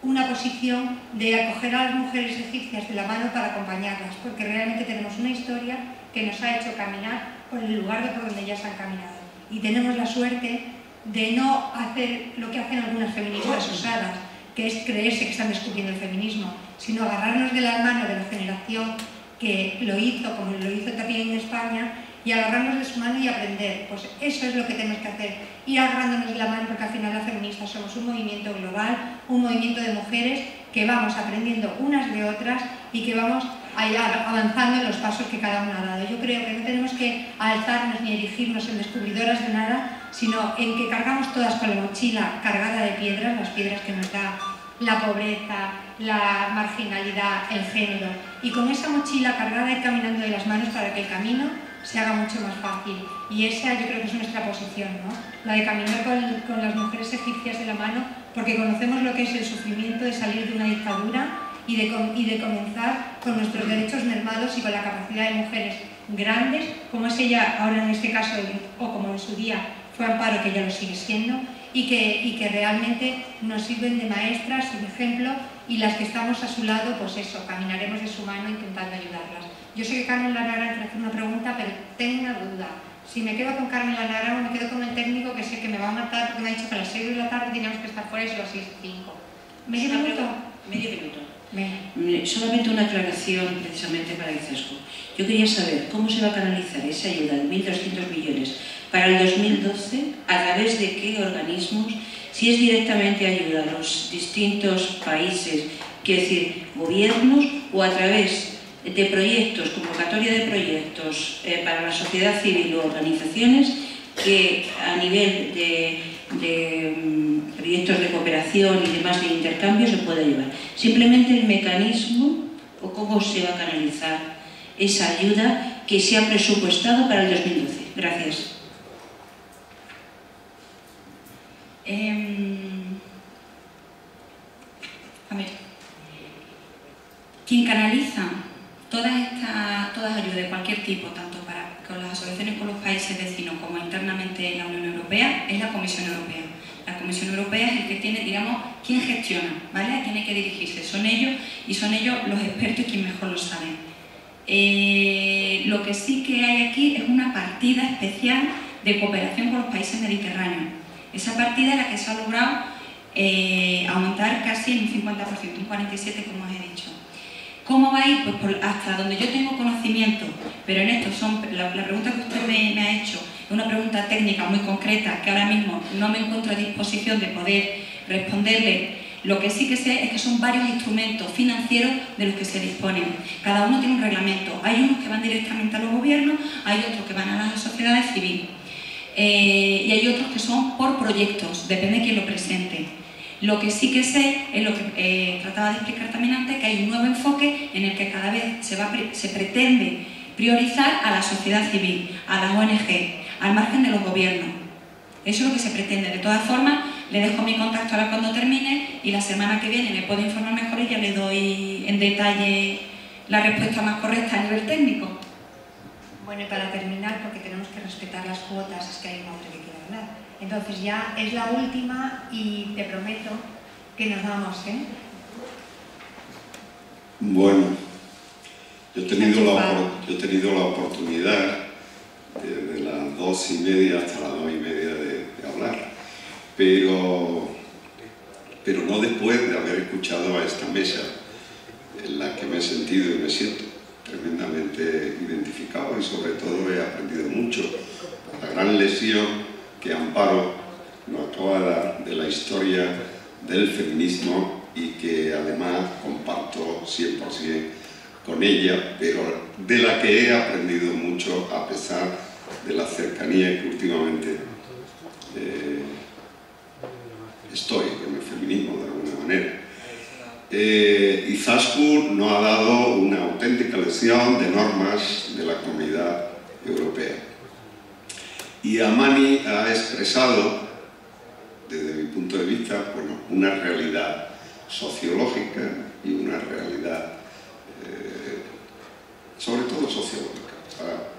una posición de acoger a las mujeres egipcias de la mano para acompañarlas, porque realmente tenemos una historia que nos ha hecho caminar por el lugar por donde ellas han caminado. Y tenemos la suerte de no hacer lo que hacen algunas feministas osadas, que es creerse que están descubriendo el feminismo, sino agarrarnos de la mano de la generación que lo hizo, como lo hizo también en España, y agarrarnos de su mano y aprender. Pues eso es lo que tenemos que hacer, ir agarrándonos de la mano, porque al final las feministas somos un movimiento global, un movimiento de mujeres que vamos aprendiendo unas de otras y que vamos avanzando en los pasos que cada una ha dado. Yo creo que no tenemos que alzarnos ni erigirnos en descubridoras de nada, sino en que cargamos todas con la mochila cargada de piedras, las piedras que nos da la pobreza, la marginalidad, el género, y con esa mochila cargada ir caminando de las manos para que el camino se haga mucho más fácil. Y esa yo creo que es nuestra posición, ¿no? La de caminar con las mujeres egipcias de la mano, porque conocemos lo que es el sufrimiento de salir de una dictadura y de comenzar con nuestros derechos mermados y con la capacidad de mujeres grandes, como es ella ahora en este caso, o como en su día fue Amparo, que ya lo sigue siendo, y que realmente nos sirven de maestras y de ejemplo, y las que estamos a su lado, pues eso, caminaremos de su mano intentando ayudarlas. Yo sé que Carmen Lanara quiere hacer una pregunta, pero tengo una duda. Si me quedo con Carmen Lanara o me quedo con el técnico, que sé que me va a matar porque me ha dicho que a las 6 de la tarde teníamos que estar fuera y son las 6:05. ¿Medio minuto? Medio minuto. Solamente una aclaración precisamente para Izaskun. Yo quería saber cómo se va a canalizar esa ayuda de 1.200 millones para el 2012, a través de qué organismos, si es directamente ayuda a los distintos países, quiero decir, gobiernos, o a través de proyectos, convocatoria de proyectos para la sociedad civil o organizaciones que a nivel de proyectos de cooperación y demás de intercambio se puede llevar. Simplemente el mecanismo o cómo se va a canalizar esa ayuda que se ha presupuestado para el 2012. Gracias. A ver, quien canaliza todas ayudas de cualquier tipo, tanto con las asociaciones con los países vecinos como internamente en la Unión Europea, es la Comisión Europea. La Comisión Europea es el que tiene, digamos, quien gestiona, ¿vale? A quién hay que dirigirse. Son ellos, y son ellos los expertos quienes mejor lo saben. Lo que sí que hay aquí es una partida especial de cooperación con los países mediterráneos. Esa partida es la que se ha logrado aumentar casi en un 50%, un 47% como os he dicho. ¿Cómo va a ir? Pues hasta donde yo tengo conocimiento, pero en esto la pregunta que usted me ha hecho es una pregunta técnica muy concreta que ahora mismo no me encuentro a disposición de poder responderle. Lo que sí que sé es que son varios instrumentos financieros de los que se disponen. Cada uno tiene un reglamento. Hay unos que van directamente a los gobiernos, hay otros que van a las sociedades civiles. Y hay otros que son por proyectos, depende de quién lo presente. Lo que sí que sé es lo que trataba de explicar también antes, que hay un nuevo enfoque en el que cada vez se pretende priorizar a la sociedad civil, a las ONG, al margen de los gobiernos. Eso es lo que se pretende. De todas formas, Le dejo mi contacto ahora cuando termine y la semana que viene me puedo informar mejor y ya le doy en detalle la respuesta más correcta a nivel técnico. Bueno, y para terminar, porque tenemos que respetar las cuotas, es que hay un hombre que quiere hablar. Entonces ya es la última y te prometo que nos vamos, ¿eh? Bueno, yo he tenido la oportunidad desde las 2:30 hasta las 2:30 de hablar, pero no después de haber escuchado a esta mesa en la que me he sentido y me siento tremendamente identificado y sobre todo he aprendido mucho. La gran lección que Amparo nos acaba de dar de la historia del feminismo y que además comparto 100% con ella, pero de la que he aprendido mucho a pesar de la cercanía que últimamente estoy con el feminismo de alguna manera. Izaskun nos ha dado una auténtica lección de normas de la Comunidad Europea. Y Amani ha expresado, desde mi punto de vista, bueno, una realidad sociológica y una realidad, sobre todo sociológica,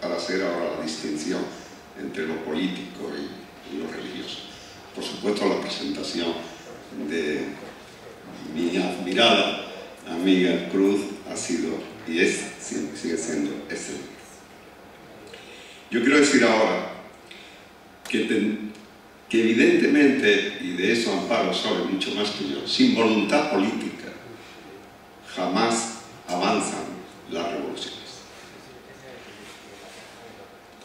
para hacer ahora la distinción entre lo político y lo religioso. Por supuesto, la presentación de mi admirada amiga Cruz ha sido y sigue siendo excelente. Yo quiero decir ahora que evidentemente, y de eso Amparo sabe mucho más que yo, sin voluntad política jamás avanzan las revoluciones.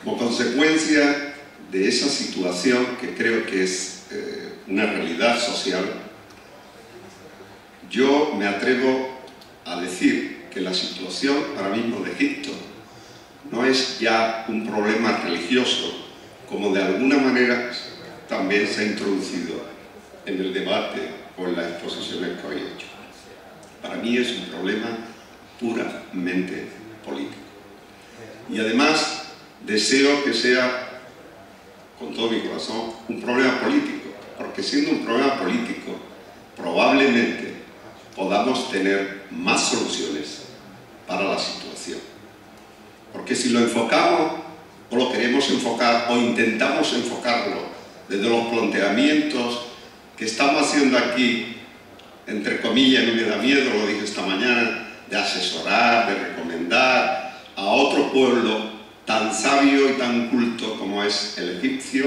Como consecuencia de esa situación, que creo que es una realidad social, yo me atrevo a decir que la situación ahora mismo de Egipto no es ya un problema religioso, como de alguna manera también se ha introducido en el debate o en las exposiciones que hoy he hecho. Para mí es un problema puramente político. Y además deseo que sea, con todo mi corazón, un problema político, porque siendo un problema político, probablemente podamos tener más soluciones para la situación. Porque si lo enfocamos o lo queremos enfocar o intentamos enfocarlo desde los planteamientos que estamos haciendo aquí, entre comillas, no me da miedo, lo dije esta mañana, de asesorar, de recomendar a otro pueblo tan sabio y tan culto como es el egipcio,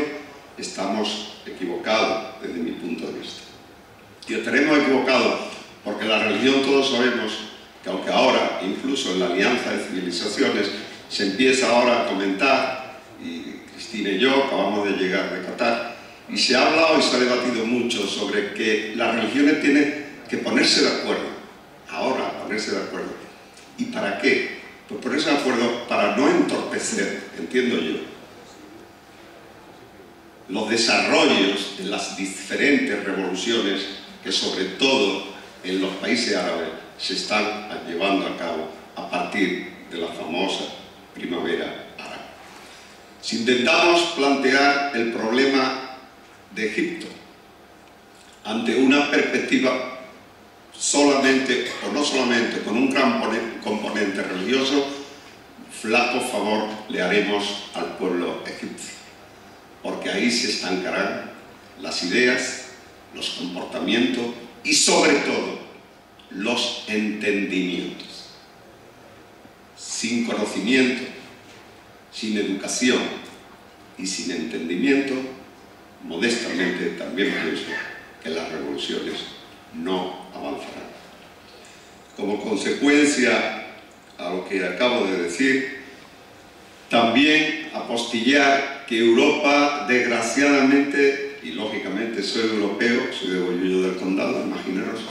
estamos equivocados desde mi punto de vista. Y estaremos equivocados porque la religión, todos sabemos que aunque ahora, incluso en la Alianza de Civilizaciones, se empieza ahora a comentar, y Cristina y yo acabamos de llegar de Qatar, y se ha hablado y se ha debatido mucho sobre que las religiones tienen que ponerse de acuerdo, ahora ponerse de acuerdo. ¿Y para qué? Pues ponerse de acuerdo para no entorpecer, entiendo yo, los desarrollos de las diferentes revoluciones que sobre todo en los países árabes se están llevando a cabo a partir de la famosa primavera árabe. Si intentamos plantear el problema de Egipto ante una perspectiva solamente o no solamente con un gran componente religioso, flaco favor le haremos al pueblo egipcio, porque ahí se estancarán las ideas, los comportamientos y sobre todo los entendimientos. Sin conocimiento, sin educación y sin entendimiento, modestamente también pienso que las revoluciones no avanzarán. Como consecuencia a lo que acabo de decir, también apostillar que Europa, desgraciadamente, y lógicamente soy europeo, soy de Bollullo del Condado, imaginaros,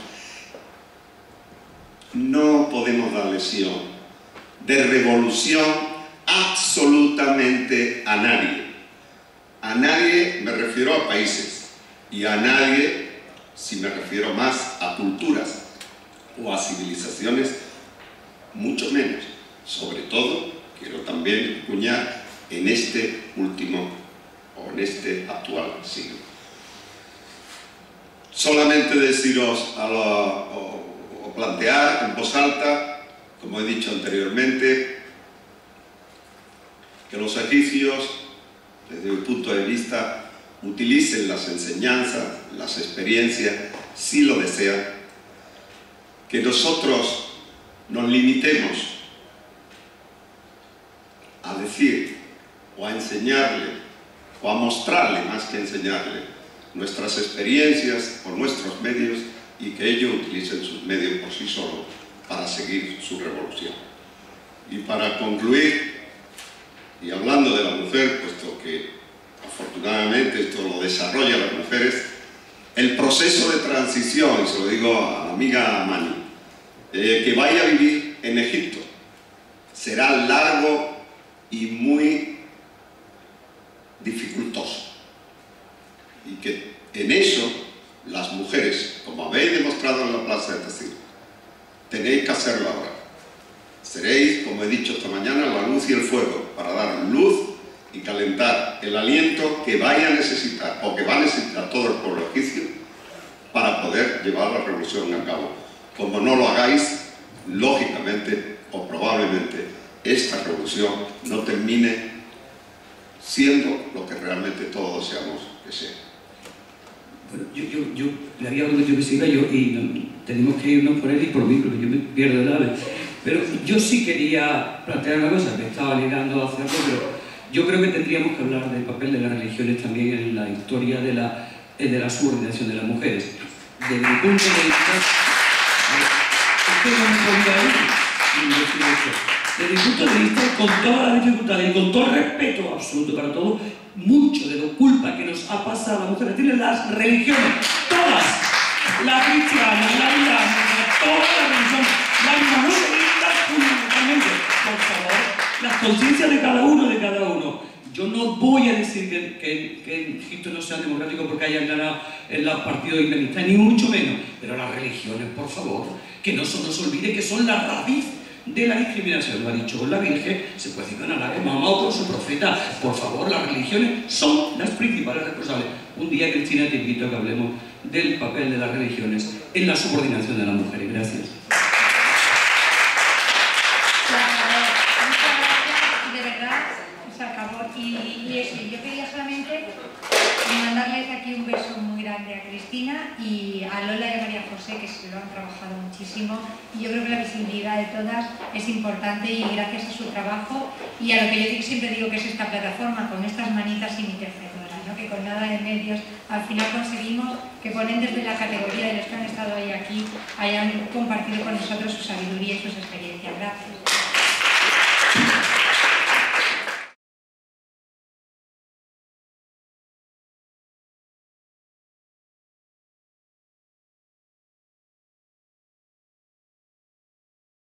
no podemos dar lección de revolución absolutamente a nadie. A nadie me refiero a países y a nadie, si me refiero más a culturas o a civilizaciones, mucho menos. Sobre todo, quiero también acuñar en este último o en este actual siglo. solamente deciros o plantear en voz alta, como he dicho anteriormente, que los egipcios, desde mi punto de vista, utilicen las enseñanzas, las experiencias, si lo desean, que nosotros nos limitemos a decir o a enseñarle o a mostrarle más que enseñarle nuestras experiencias por nuestros medios y que ellos utilicen sus medios por sí solos para seguir su revolución. Y para concluir, y hablando de la mujer, puesto que afortunadamente esto lo desarrollan las mujeres, el proceso de transición, y se lo digo a la amiga Mani, que vaya a vivir en Egipto será largo y muy dificultoso, y que en eso las mujeres, como habéis demostrado en la Plaza de Testigos, tenéis que hacerlo ahora. Seréis, como he dicho esta mañana, la luz y el fuego para dar luz y calentar el aliento que vaya a necesitar, o que va a necesitar todo el pueblo egipcio, para poder llevar la revolución a cabo. Como no lo hagáis, lógicamente o probablemente esta revolución no termine siendo lo que realmente todos deseamos que sea. Bueno, yo le había prometido que se iba yo y tenemos que irnos por él y por mí, porque yo me pierdo el ave. Pero yo sí quería plantear una cosa, me estaba ligando a hacerlo, pero yo creo que tendríamos que hablar del papel de las religiones también en la historia de la subordinación de las mujeres. Desde mi punto de vista, desde mi punto de vista, con toda la dificultad y con todo el respeto absoluto para todos, mucho de la culpa que nos ha pasado a las mujeres tienen las religiones, todas, la cristiana, la islámica, todas las religiones, las monoteitas fundamentalmente. Por favor, las conciencias de cada uno. Yo no voy a decir que en Egipto no sea democrático porque hayan ganado en los partidos islamistas, ni mucho menos, pero las religiones, por favor, que no se nos olvide que son la raíz de la discriminación. Lo ha dicho la Virgen, se puede decir con Alá, con Mahoma o con su profeta. Por favor, las religiones son las principales responsables. Un día, Cristina, te invito a que hablemos del papel de las religiones en la subordinación de las mujeres. Gracias. De verdad, se acabó. Y eso, yo quería solamente mandarles aquí un beso muy grande a Cristina y a Lola y a María José, que se lo han trabajado muchísimo. Y yo creo que la visibilidad de todas es importante y gracias a su trabajo y a lo que yo siempre digo que es esta plataforma, con estas manitas intercedoras, ¿no? Que con nada de medios al final conseguimos que ponentes de la categoría de los que han estado hoy aquí hayan compartido con nosotros su sabiduría y sus experiencias. Gracias.